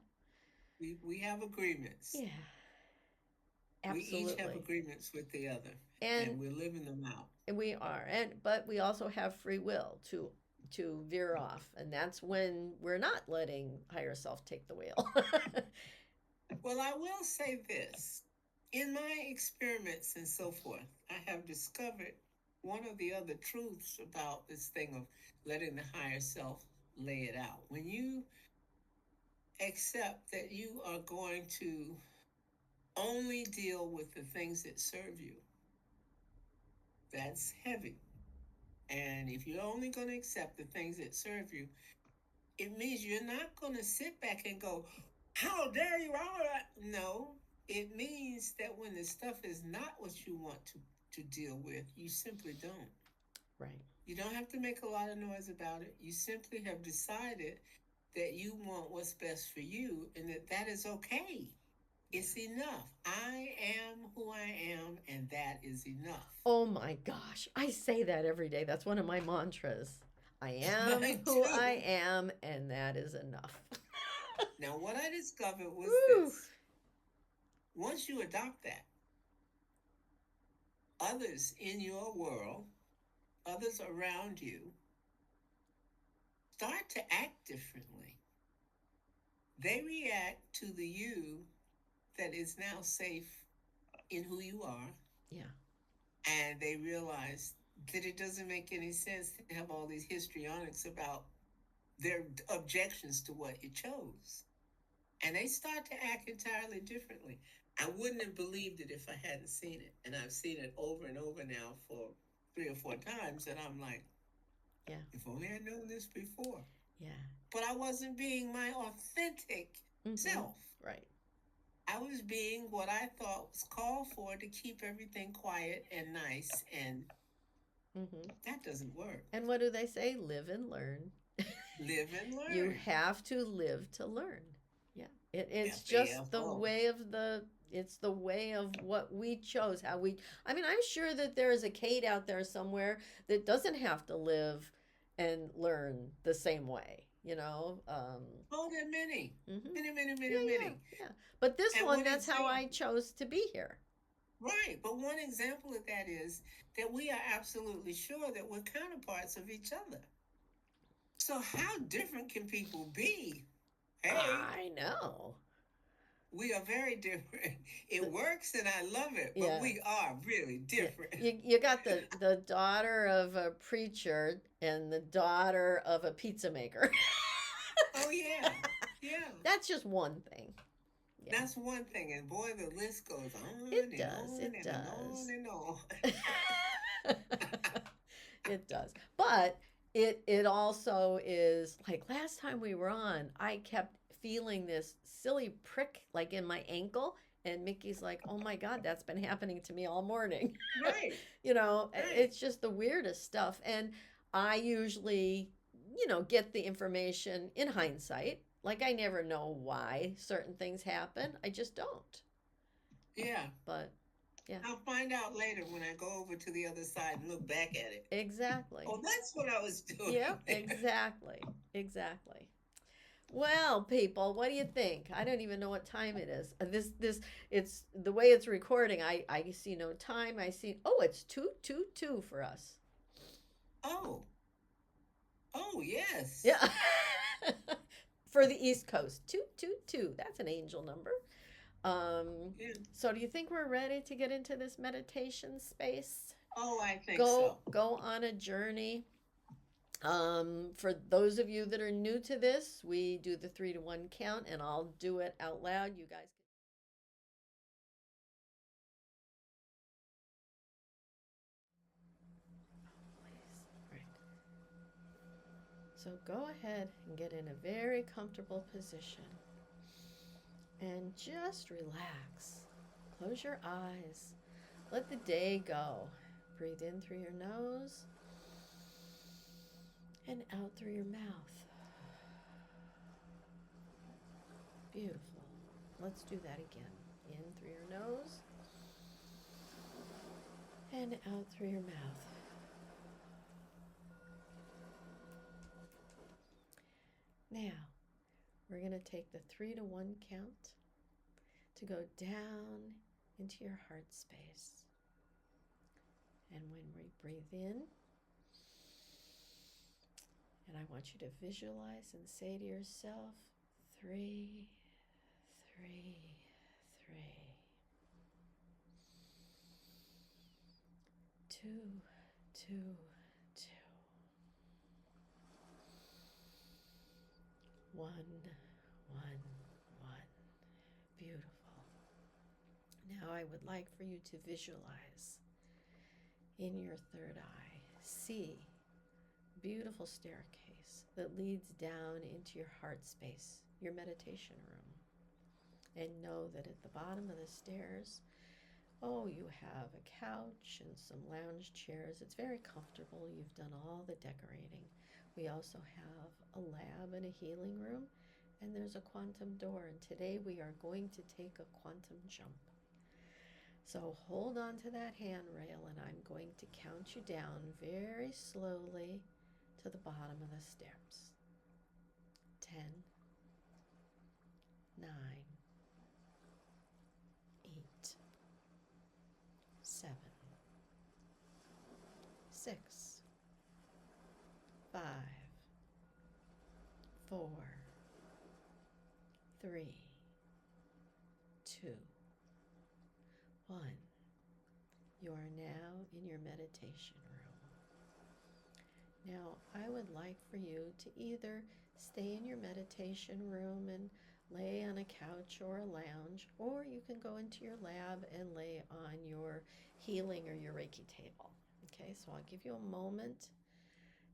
We have agreements. Yeah. We each have Absolutely. agreements with the other, And and we're living them out. we are. But we also have free will to veer off, and that's when we're not letting higher self take the wheel. Well, I will say this. In my experiments and so forth, I have discovered one of the other truths about this thing of letting the higher self lay it out. When you accept that you are going to only deal with the things that serve you, that's heavy. And if you're only going to accept the things that serve you, it means you're not going to sit back and go, how dare you? No, it means that when the stuff is not what you want to deal with, you simply don't. Right. You don't have to make a lot of noise about it. You simply have decided that you want what's best for you and that is okay. Yeah. It's enough. I am who I am, and that is enough. Oh my gosh. I say that every day. That's one of my mantras. I am Mine who I too. am, and that is enough. Now, what I discovered was Woo! this: once you adopt that, others in your world, others around you, start to act differently. They react to the you that is now safe in who you are, Yeah. and they realize that it doesn't make any sense to have all these histrionics about their objections to what you chose. And they start to act entirely differently. I wouldn't have believed it if I hadn't seen it. And I've seen it over and over now for 3 or 4 times. And I'm like, Yeah. if only I'd known this before. Yeah. But I wasn't being my authentic Mm-hmm. self. Right. I was being what I thought was called for to keep everything quiet and nice. And Mm-hmm. that doesn't work. And what do they say? Live and learn. Live and You learn. have to live to learn. Yeah. It's just the FAFO. way of what we chose, how we I mean, I'm sure that there is a Kate out there somewhere that doesn't have to live and learn the same way. Oh, there are many. Mhm. Many, many, Yeah, many, yeah, many. yeah. But this And one, one that's how I example. chose to be here. Right. But one example of that is that we are absolutely sure that we're counterparts of each other. So, how different can people be? Hey, I know. we are very different. It works and I love it, but Yeah. we are really Yeah. different. You got the daughter of a preacher and the daughter of a pizza maker. Oh, yeah. Yeah. That's just one thing. Yeah. That's one thing. And boy, the list goes on It and does. on It and on does. and on. It does. But it also is like last time we were on, I kept feeling this silly prick like in my ankle, and Mickey's like, "Oh my God, that's been happening to me all morning." Right, right. It's just the weirdest stuff. And I usually, get the information in hindsight. Like I never know why certain things happen. I just don't. Yeah. But yeah, I'll find out later when I go over to the other side and look back at it. exactly. Oh, that's what I was doing Yep, there. exactly. Exactly. Well, people, what do you think? I don't even know what time it is. It's the way it's recording. I see no time. I see. Oh, it's 2:22 for us. Oh, oh, yes. Yeah, for the East Coast, 2:22. That's an angel number. Um, Yeah. so do you think we're ready to get into this meditation space? Oh, I think Go so. go on a journey. For those of you that are new to this, we do the 3 to 1 count, and I'll do it out loud. You guys can. Right. So go ahead and get in a very comfortable position and just relax. Close your eyes. Let the day go. Breathe in through your nose and out through your mouth. Beautiful. Let's do that again. In through your nose and out through your mouth. Now, we're going to take the 3 to 1 count to go down into your heart space. And when we breathe in, and I want you to visualize and say to yourself, 3, 3, 3, 2, 2, 2, 1, 1, 1. Beautiful. Now I would like for you to visualize in your third eye, see beautiful staircase that leads down into your heart space, your meditation room. And know that at the bottom of the stairs, oh, you have a couch and some lounge chairs. It's very comfortable. You've done all the decorating. We also have a lab and a healing room, and there's a quantum door. And today we are going to take a quantum jump. So hold on to that handrail, and I'm going to count you down very slowly to the bottom of the steps. 10, 9, 8, 7, 6, 5, 4, 3, 2, 1. You are now in your meditation room. Now, I would like for you to either stay in your meditation room and lay on a couch or a lounge, or you can go into your lab and lay on your healing or your Reiki table. Okay, so I'll give you a moment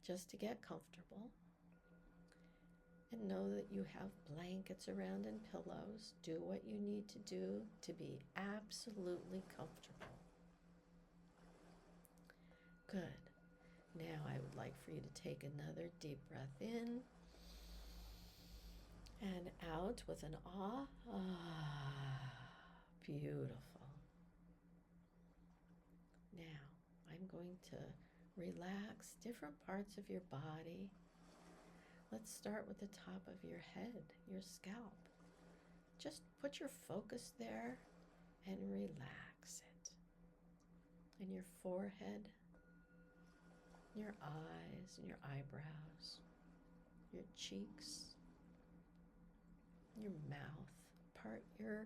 just to get comfortable. And know that you have blankets around and pillows. Do what you need to do to be absolutely comfortable. Good. Now I would like for you to take another deep breath in and out with an ah. Ah, beautiful. Now I'm going to relax different parts of your body. Let's start with the top of your head, your scalp. Just put your focus there and relax it. And your forehead, your eyes, and your eyebrows, your cheeks, your mouth. Part your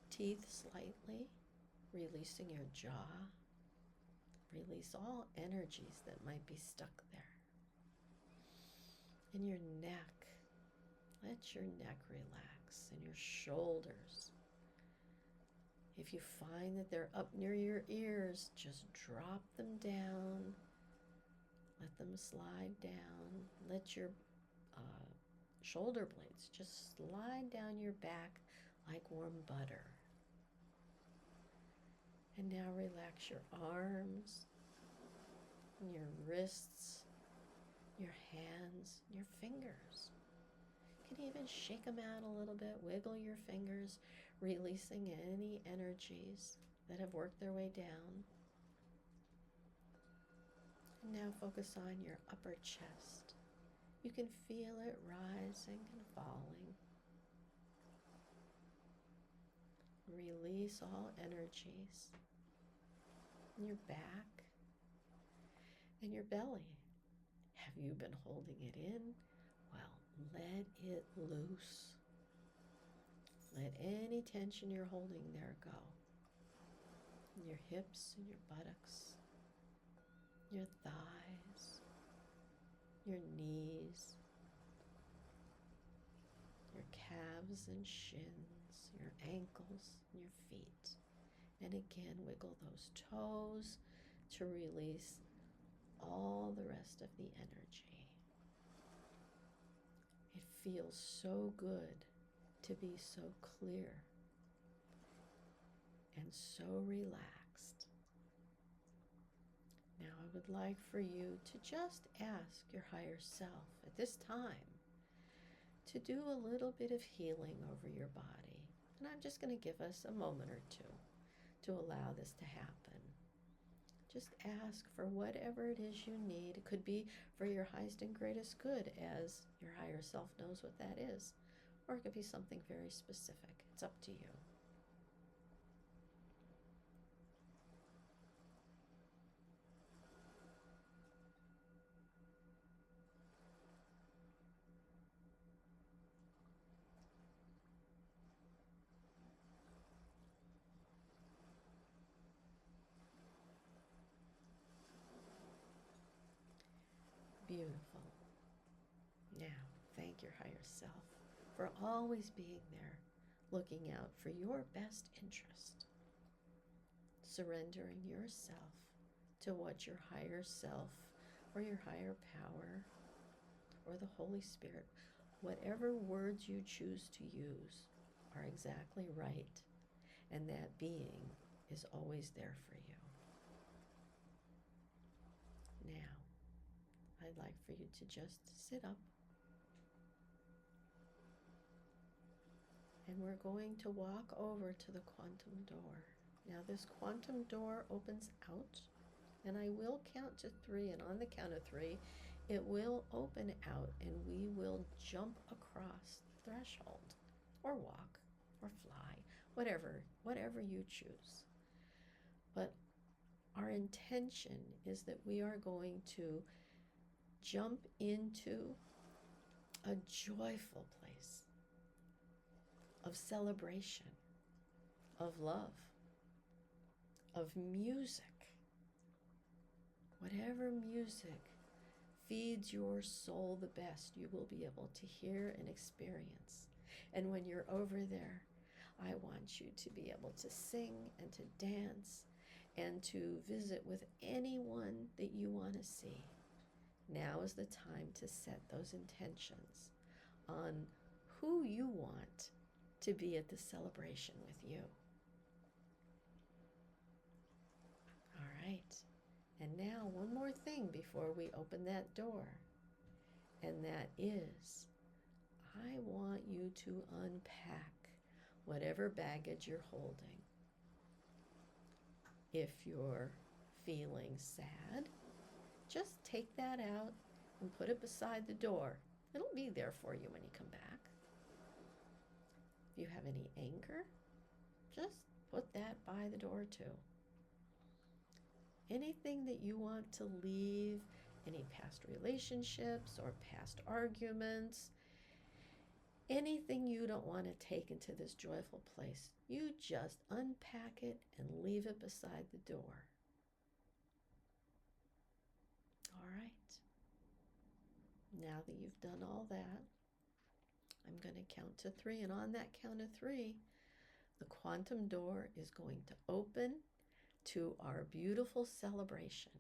teeth slightly, releasing your jaw. Release all energies that might be stuck there. And your neck. Let your neck relax. And your shoulders. If you find that they're up near your ears, just drop them down Let them slide down. Let your uh, shoulder blades just slide down your back like warm butter. And now relax your arms, and your wrists, your hands, your fingers. You can even shake them out a little bit, wiggle your fingers, releasing any energies that have worked their way down. And now focus on your upper chest. You can feel it rising and falling. Release all energies in your back and your belly. Have you been holding it in? Well, let it loose. Let any tension you're holding there go. In your hips and your buttocks, your thighs, your knees, your calves and shins, your ankles, and your feet. And again, wiggle those toes to release all the rest of the energy. It feels so good to be so clear and so relaxed. Now I would like for you to just ask your higher self at this time to do a little bit of healing over your body. And I'm just going to give us a moment or two to allow this to happen. Just ask for whatever it is you need. It could be for your highest and greatest good, as your higher self knows what that is. Or it could be something very specific. It's up to you. Beautiful. Now, thank your higher self for always being there, looking out for your best interest. Surrendering yourself to what your higher self or your higher power or the Holy Spirit, whatever words you choose to use, are exactly right, and that being is always there for you. Now, I'd like for you to just sit up, and we're going to walk over to the quantum door. Now, this quantum door opens out, and I will count to 3, and on the count of 3, it will open out, and we will jump across the threshold, or walk, or fly, whatever you choose. But our intention is that we are going to jump into a joyful place of celebration, of love, of music. Whatever music feeds your soul the best, you will be able to hear and experience. And when you're over there, I want you to be able to sing and to dance and to visit with anyone that you want to see. Now is the time to set those intentions on who you want to be at the celebration with you. All right. And now one more thing before we open that door. And that is, I want you to unpack whatever baggage you're holding. If you're feeling sad, just take that out and put it beside the door. It'll be there for you when you come back. If you have any anger, just put that by the door too. Anything that you want to leave, any past relationships or past arguments, anything you don't want to take into this joyful place, you just unpack it and leave it beside the door. All right. Now that you've done all that, I'm going to count to 3, and on that count of 3, the quantum door is going to open to our beautiful celebration.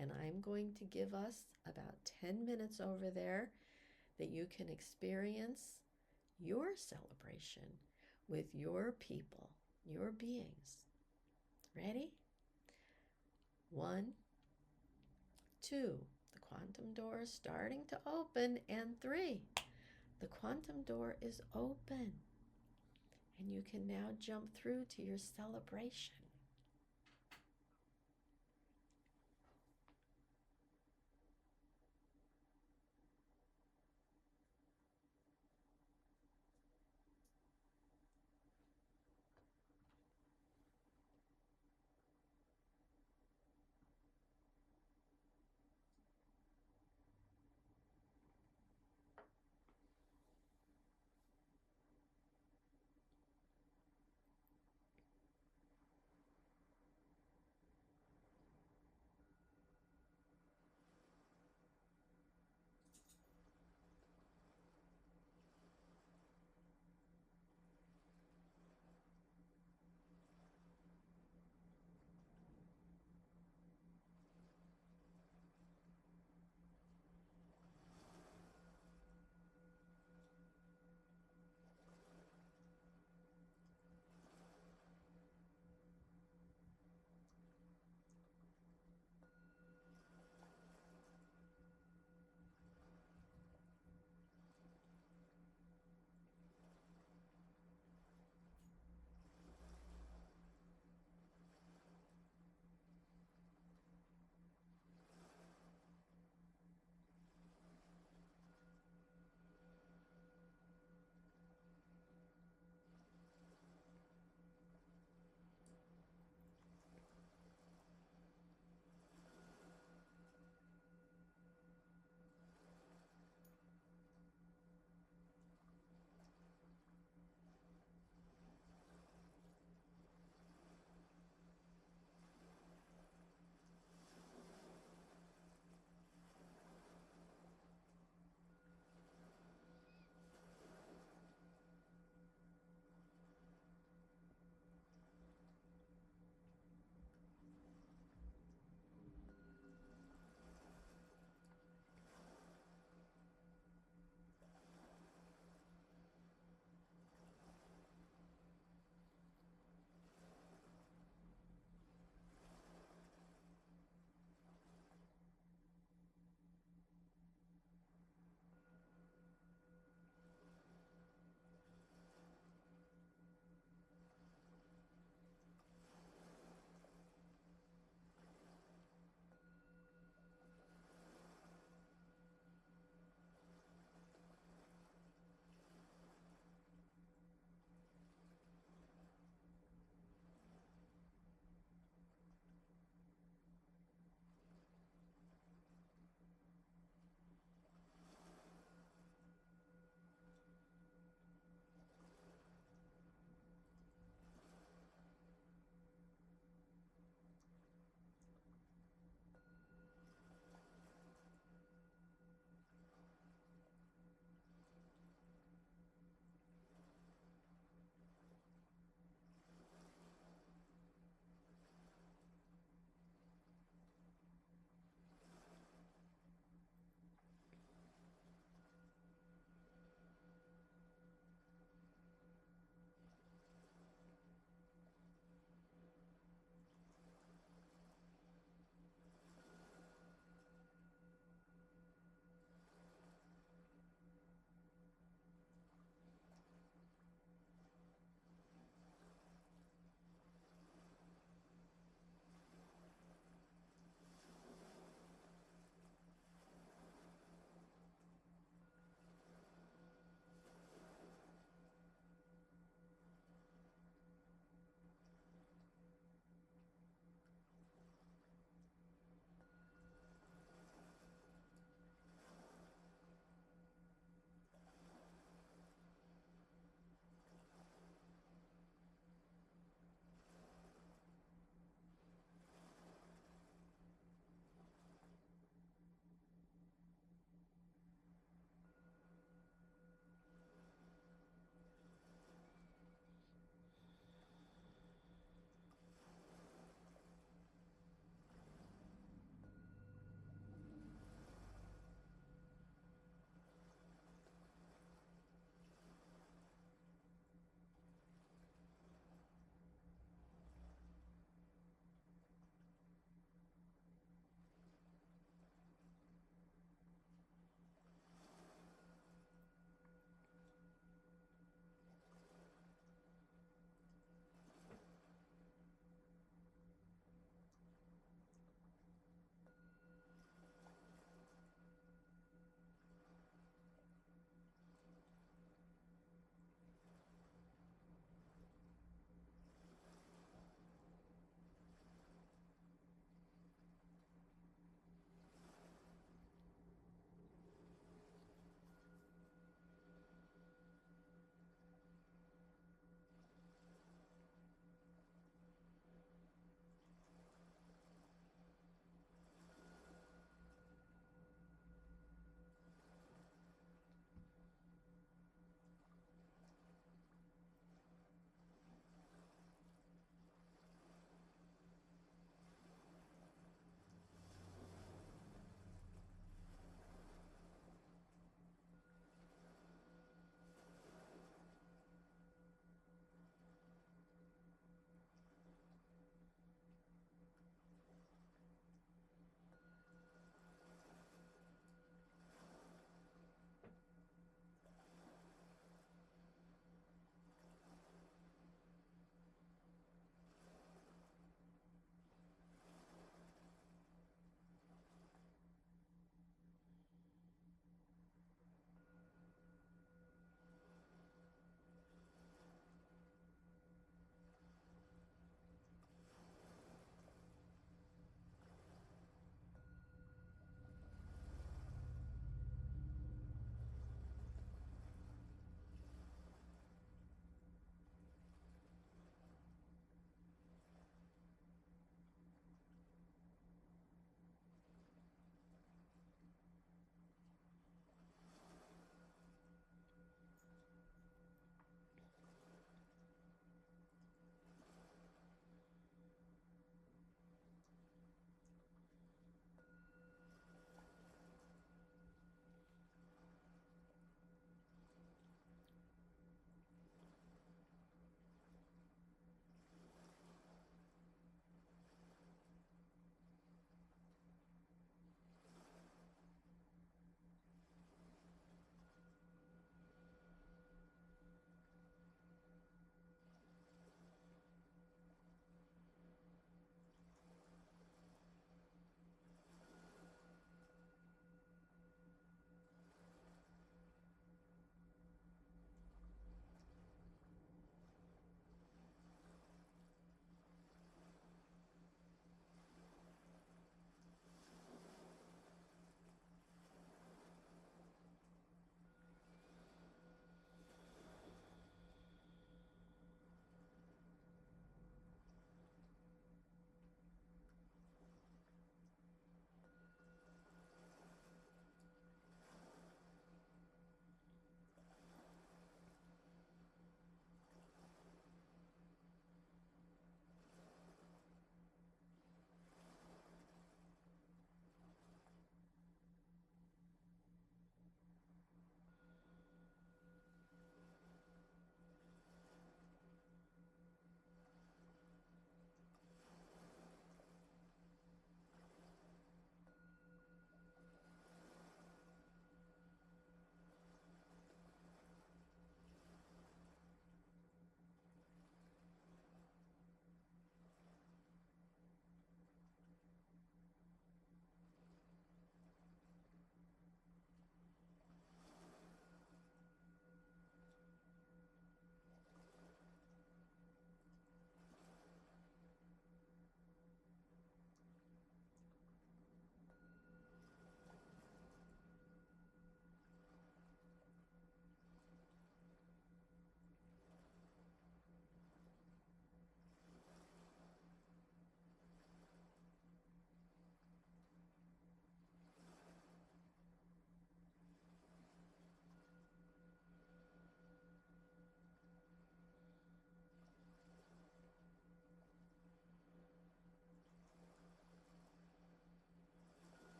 And I'm going to give us about 10 minutes over there that you can experience your celebration with your people, your beings. Ready? 1, 2, the quantum door is starting to open, and 3, the quantum door is open. And you can now jump through to your celebration.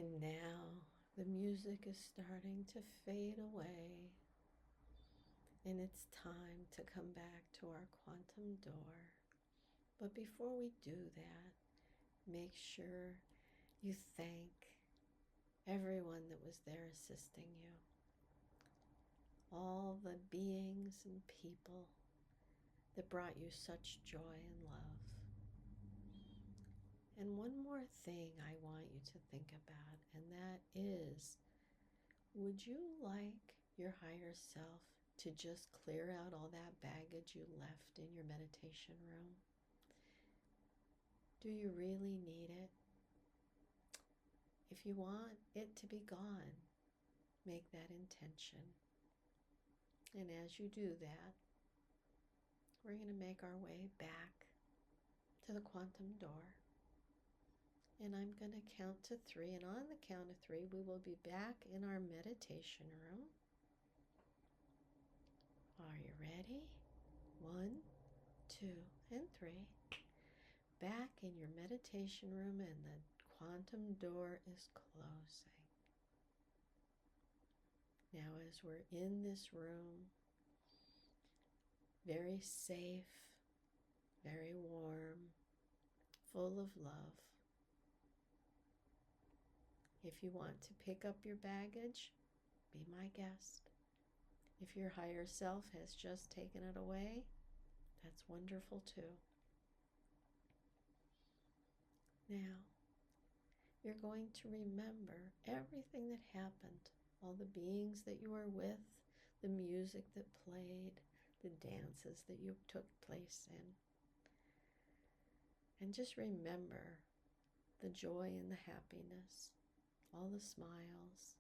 And now the music is starting to fade away, and it's time to come back to our quantum door. But before we do that, make sure you thank everyone that was there assisting you, all the beings and people that brought you such joy and love. And one more thing I want you to think about, and that is, would you like your higher self to just clear out all that baggage you left in your meditation room? Do you really need it? If you want it to be gone, make that intention. And as you do that, we're going to make our way back to the quantum door. And I'm going to count to 3. And on the count of 3, we will be back in our meditation room. Are you ready? 1, 2, and 3. Back in your meditation room, and the quantum door is closing. Now, as we're in this room, very safe, very warm, full of love, if you want to pick up your baggage, be my guest. If your higher self has just taken it away, that's wonderful too. Now, you're going to remember everything that happened, all the beings that you were with, the music that played, the dances that you took place in. And just remember the joy and the happiness, all the smiles.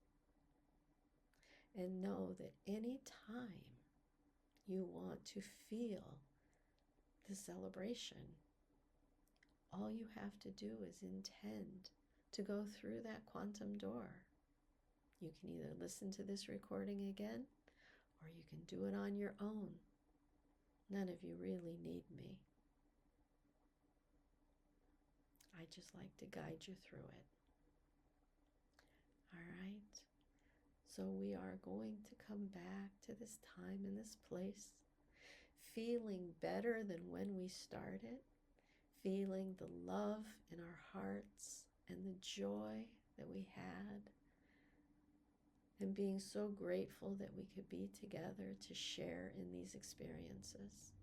And know that any time you want to feel the celebration, all you have to do is intend to go through that quantum door. You can either listen to this recording again, or you can do it on your own. None of you really need me. I just like to guide you through it. All right? So we are going to come back to this time and this place, feeling better than when we started, feeling the love in our hearts and the joy that we had, and being so grateful that we could be together to share in these experiences.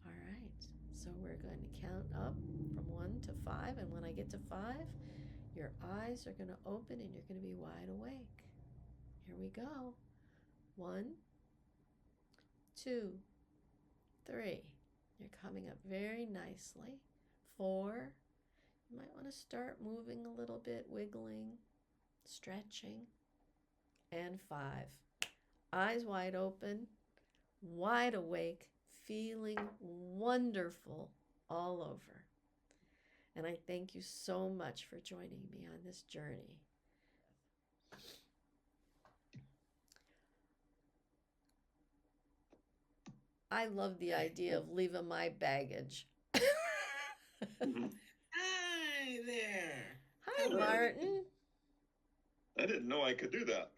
All right, so we're going to count up from 1 to 5, and when I get to 5, your eyes are going to open and you're going to be wide awake. Here we go. 1, 2, 3. You're coming up very nicely. 4. You might want to start moving a little bit, wiggling, stretching. And 5. Eyes wide open, wide awake, feeling wonderful all over. And I thank you so much for joining me on this journey. I love the idea of leaving my baggage. Hi there. Hi, Martin. I didn't know I could do that.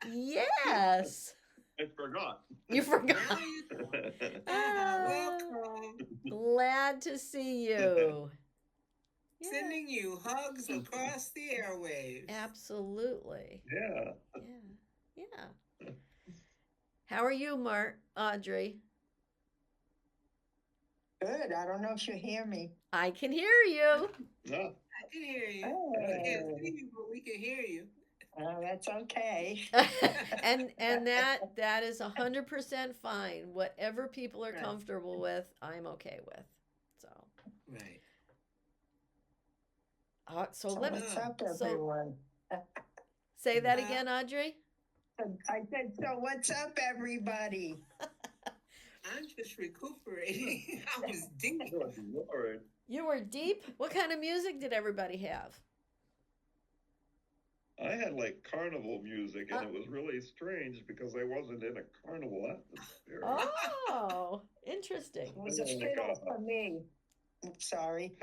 Yes. I forgot. You forgot. Welcome. Glad to see you. Yeah. Sending you hugs across the airwaves. Absolutely. Yeah. Yeah. How are you, Audrey? Good. I don't know if you hear me. I can hear you. Yeah. I can hear you. Oh. We can't see you, but we can hear you. That's okay. and that is 100% fine. Whatever people are comfortable with, I'm okay with. So. Right. So what's up, everyone? Say that again, Audrey. I said, so what's up, everybody? I'm just recuperating. I was deep. Oh, Lord. You were deep? What kind of music did everybody have? I had like carnival music, and it was really strange because I wasn't in a carnival atmosphere. Oh, interesting. It was a fiddle for me. Sorry.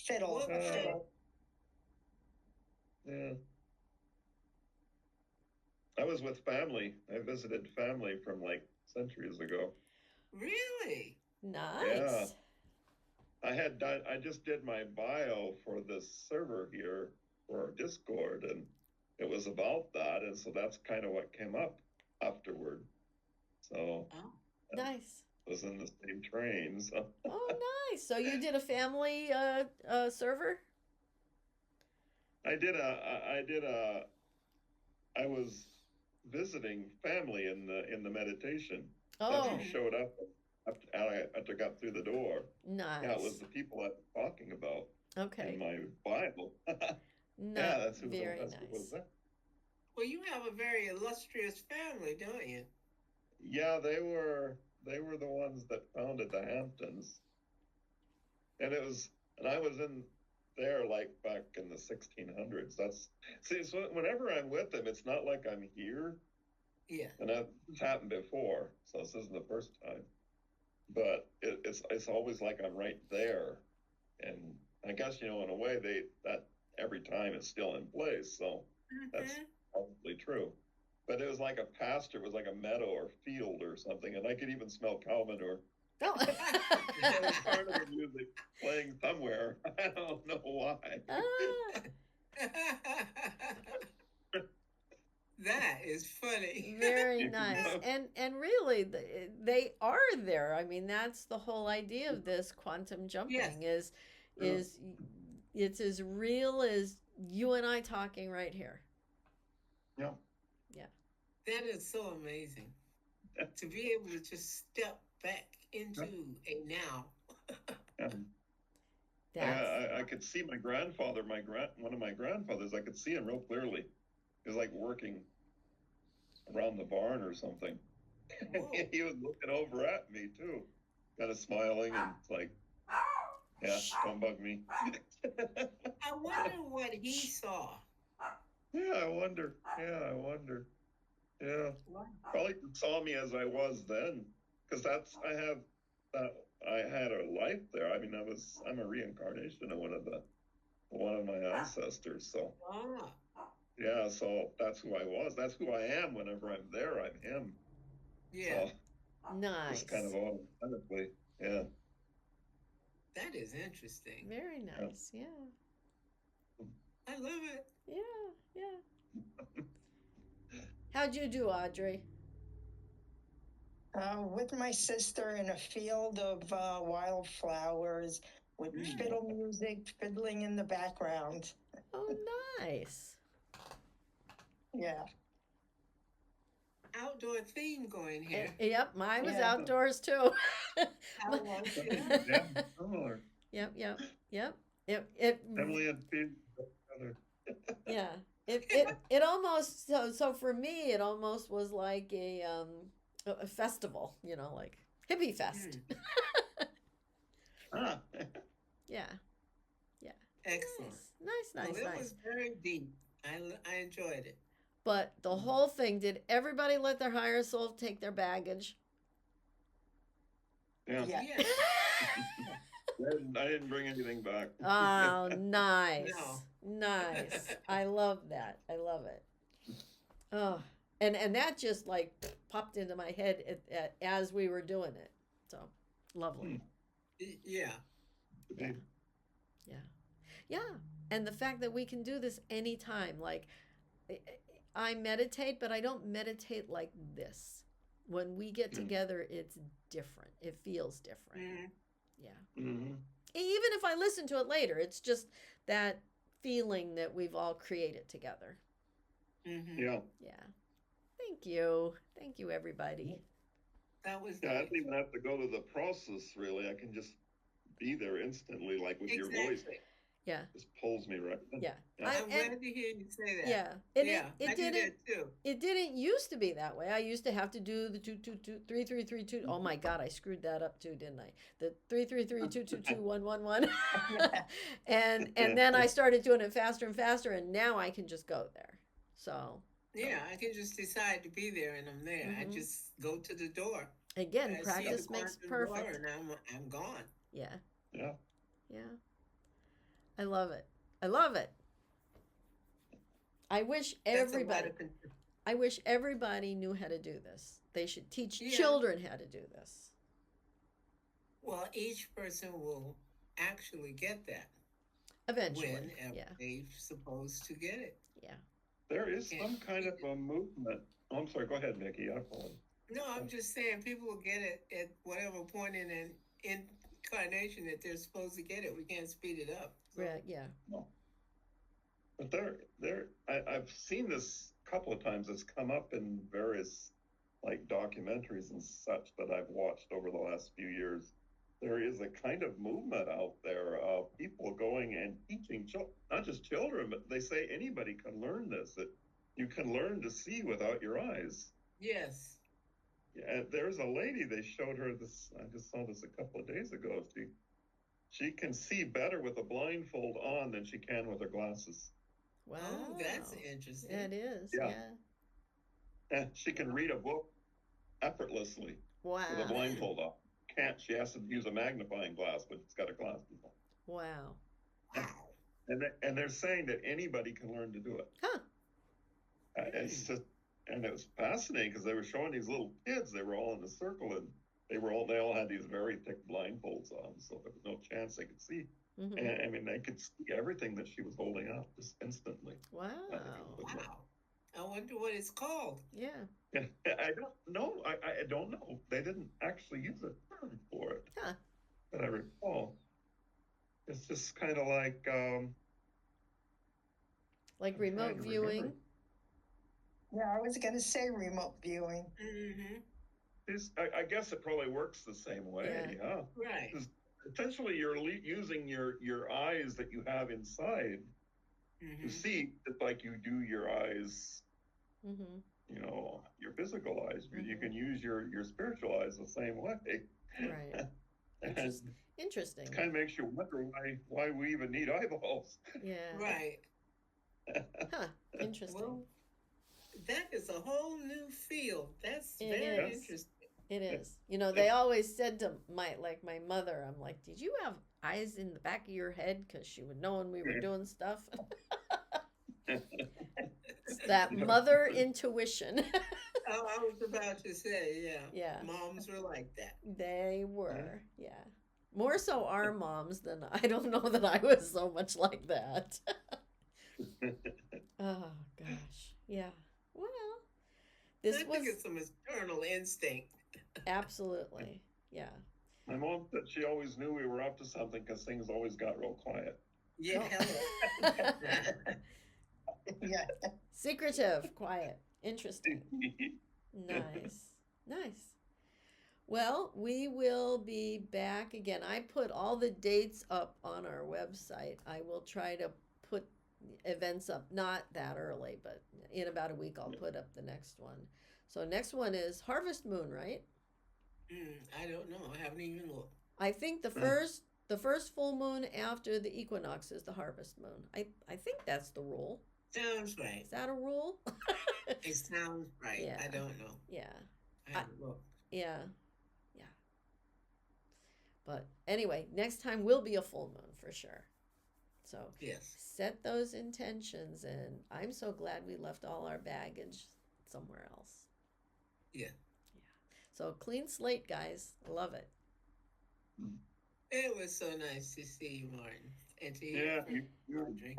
Fiddle, Well, fiddle. Yeah. I was with family. I visited family from like centuries ago. really? Yeah. Nice. I just did my bio for this server here for our Discord, and it was about that, and so that's kind of what came up afterward. So Oh, I Nice. was in the same train. So Oh, nice. So you did a family server? I did a I was visiting family in the meditation. That's who Oh, mm-hmm. showed up after I got through the door. Yeah, it was nice. the people I was talking about in Okay. my Bible. Not Yeah, very that's who was nice. there. Well, you have a very illustrious family, don't you? Yeah, they were the ones that founded the Hamptons, and it was and I was in there like back in the 1600s. That's see, so whenever I'm with them, it's not like I'm here, Yeah. and that's happened before, so this isn't the first time. But it's always like I'm right there, and I guess in a way that every time it's still in place, so that's Mm-hmm. probably true. But it was like a pasture, it was like a meadow or field or something, and I could even smell cow manure. Oh. There was carnival music playing somewhere. I don't know why. Ah, That is funny. very nice. And really they are there. I mean, that's the whole idea of this quantum Yes. jumping is it's as real as you and I talking right here. Yeah. Yeah. That is so amazing to be able to just step back into a now. And That's I could see my grandfather, one of my grandfathers, I could see him real clearly. He was like working around the barn or something. Whoa. He was looking over at me too, kind of smiling, and it's like, yeah, don't bug me. I wonder what he saw. Yeah, I wonder. Yeah, I wonder. Yeah, Wow. probably saw me as I was then, because I had a life there. I mean, I'm a reincarnation of one of my ancestors. So Ah. yeah, so that's who I was. That's who I am. Whenever I'm there, I'm him. Yeah. So nice. just kind of automatically, yeah. That is interesting. Very nice. Yeah. I love it. Yeah. Yeah. How'd you do, Audrey? With my sister in a field of wildflowers with fiddle music fiddling in the background. Oh, nice. Yeah. Outdoor theme going here. Yep, mine was Yeah. outdoors too. I was, yeah. Yeah, similar. Yep. It Emily and Pete together. yeah. It almost so for me it almost was like a festival, like hippie fest. Ah. Yeah. Yeah. Excellent. Nice. Well, it was very deep. I enjoyed it. But the whole thing, did everybody let their higher soul take their baggage? Yeah. Yeah. Yes. I didn't bring anything back. Oh, nice. No. Nice. I love that. I love it. Oh, and that just like popped into my head as we were doing it. So lovely. Yeah. Yeah. Yeah. And the fact that we can do this anytime. Like, I meditate, but I don't meditate like this. When we get together, it's different. It feels different. Mm-hmm. Yeah. Mm-hmm. Even if I listen to it later, it's just that feeling that we've all created together. Mm-hmm. Yeah. Yeah. Thank you. Thank you, everybody. That was Yeah, I nice. don't even have to go to the process really. I can just be there instantly, like with your voice. Yeah. Just pulls me right in. Yeah. I'm glad to hear you say that. Yeah. I do that too. It didn't used to be that way. I used to have to do the 2 2 2 3 3 3 2. Oh my God, I screwed that up too, didn't I? The 3 3 3 2 2 2 1 1 1. And then I started doing it faster and faster, and now I can just go there. So Yeah, I can just decide to be there, and I'm there. I Mhm. just go to the door. again, I see practice the makes quantum door, perfect. and I'm gone. Yeah. Yeah. Yeah. I love it. I love it. I wish That's a lot everybody of I wish everybody knew how to do this. They should teach yeah. children how to do this. Well, each person will actually get that Eventually. whenever Yeah. they're supposed to get it. Yeah. There You is can't some kind beat of it. a movement. Oh, I'm sorry. Go ahead, Nikki. I apologize. No, I'm just saying people will get it at whatever point in an incarnation that they're supposed to get it. We can't speed it up. So Right. Yeah. No. But I've seen this a couple of times. It's come up in various like documentaries and such that I've watched over the last few years. There is a kind of movement out there of people going and teaching not just children, but they say anybody can learn this. That you can learn to see without your eyes. yes. Yeah, there's a lady. They showed her this. I just saw this a couple of days ago. She can see better with a blindfold on than she can with her glasses. Wow. Oh, that's Yeah, interesting. it is. Yeah. Yeah. And she can read a book effortlessly with a Wow. blindfold on. Can't she has to use a magnifying glass, but it's got a glasses on. Wow. Wow. And they're saying that anybody can learn to do it. Huh. It's just, and it was fascinating because they were showing these little kids. They were all in a circle, and they all had these very thick blindfolds on, so there was no chance they could see. Mm-hmm. And I mean, they could see everything that she was holding up just instantly. Wow. Wow. I wonder what it's called. Yeah. I don't know. I don't know. They didn't actually use a term for it Huh. that I recall. It's just kind of like Like I'm remote trying to viewing. remember. Yeah, I was going to say remote viewing. Mm-hmm. I guess it probably works the same way, Yeah. huh? Right. 'Cause essentially, you're using your eyes that you have inside to Mm-hmm. see, just like you do your eyes, Mm-hmm. you know, your physical eyes. You Mhm. can use your spiritual eyes the same way. Right. And Interesting. it kind of makes you wonder why we even need eyeballs. Yeah. Right. Huh. Interesting. Well, that is a whole new field. That's It very is. interesting. It is. You know, they always said to my mother, I'm like, did you have eyes in the back of your head? Because she would know when we were doing stuff. It's that mother intuition. Oh, I was about to say, yeah. Yeah. Moms were like that. They were. Yeah. More so our moms than I don't know that I was so much like that. Oh gosh. Yeah. Well, I this think was it's some maternal instinct. absolutely. Yeah. My mom said she always knew we were up to something because things always got real quiet. Yeah. Yeah. Secretive, quiet, interesting. Nice. Nice. Well, we will be back again. I put all the dates up on our website. I will try to put events up not that early, but in about a week I'll put up the next one. So next one is Harvest Moon, right? I don't know. I haven't even looked. I think the first full moon after the equinox is the harvest moon. I think that's the rule. Sounds right. Is that a rule? It sounds right. Yeah. I don't know. Yeah. I haven't looked. Yeah. Yeah. But anyway, next time will be a full moon for sure. So Yes. set those intentions, and I'm so glad we left all our baggage somewhere else. Yeah. So clean slate, guys. Love it. It was so nice to see you, Martin, and to hear Yeah, from Audrey.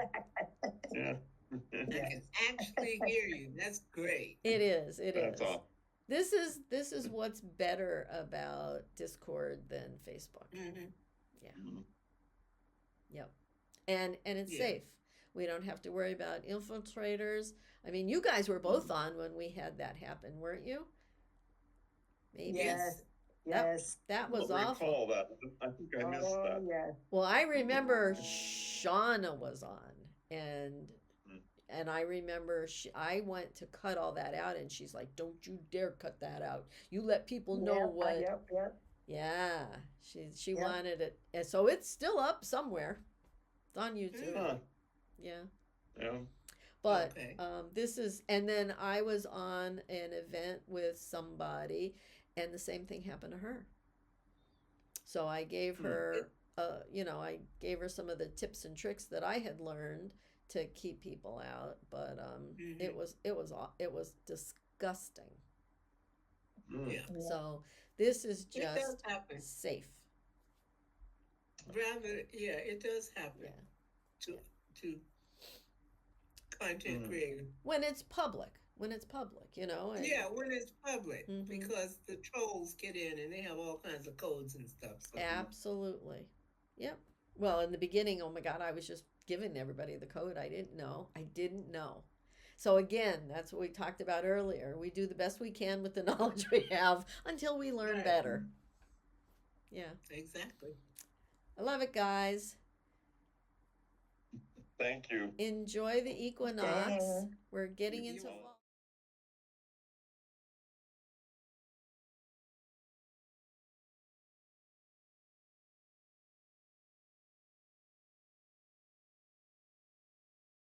yeah. I can actually hear you. That's great. It is. It That's is. all. This is what's better about Discord than Facebook. Mm-hmm. Yep. And it's Yeah. safe. We don't have to worry about infiltrators. I mean, you guys were both on when we had that happen, weren't you? Maybe. Yes. Yes. That was I awful. recall that. I think I missed Oh, that. yes. Well, I remember Shauna was on, and I remember I went to cut all that out, and she's like, "Don't you dare cut that out. You let people know Yep, what." Yep. Yeah, she Yep. wanted it, and so it's still up somewhere. It's on YouTube. Huh. Yeah. Yeah. But Okay. this is, and then I was on an event with somebody, and the same thing happened to her. So I gave her you know, I gave her some of the tips and tricks that I had learned to keep people out, but it was disgusting. Mm. Yeah. Yeah. So this is It does just happen. safe. Rather, yeah, it does happen Yeah. to to content Mm. creators. When it's public, you know, and Yeah, when it's public, hmm because the trolls get in and they have all kinds of codes and stuff. So absolutely. Yep. Well, in the beginning, oh my God, I was just giving everybody the code. I didn't know. I didn't know. So again, that's what we talked about earlier. We do the best we can with the knowledge we have until we learn right, better. Yeah. exactly. I love it, guys. Thank you. Enjoy the equinox. Okay. We're getting You into all fall.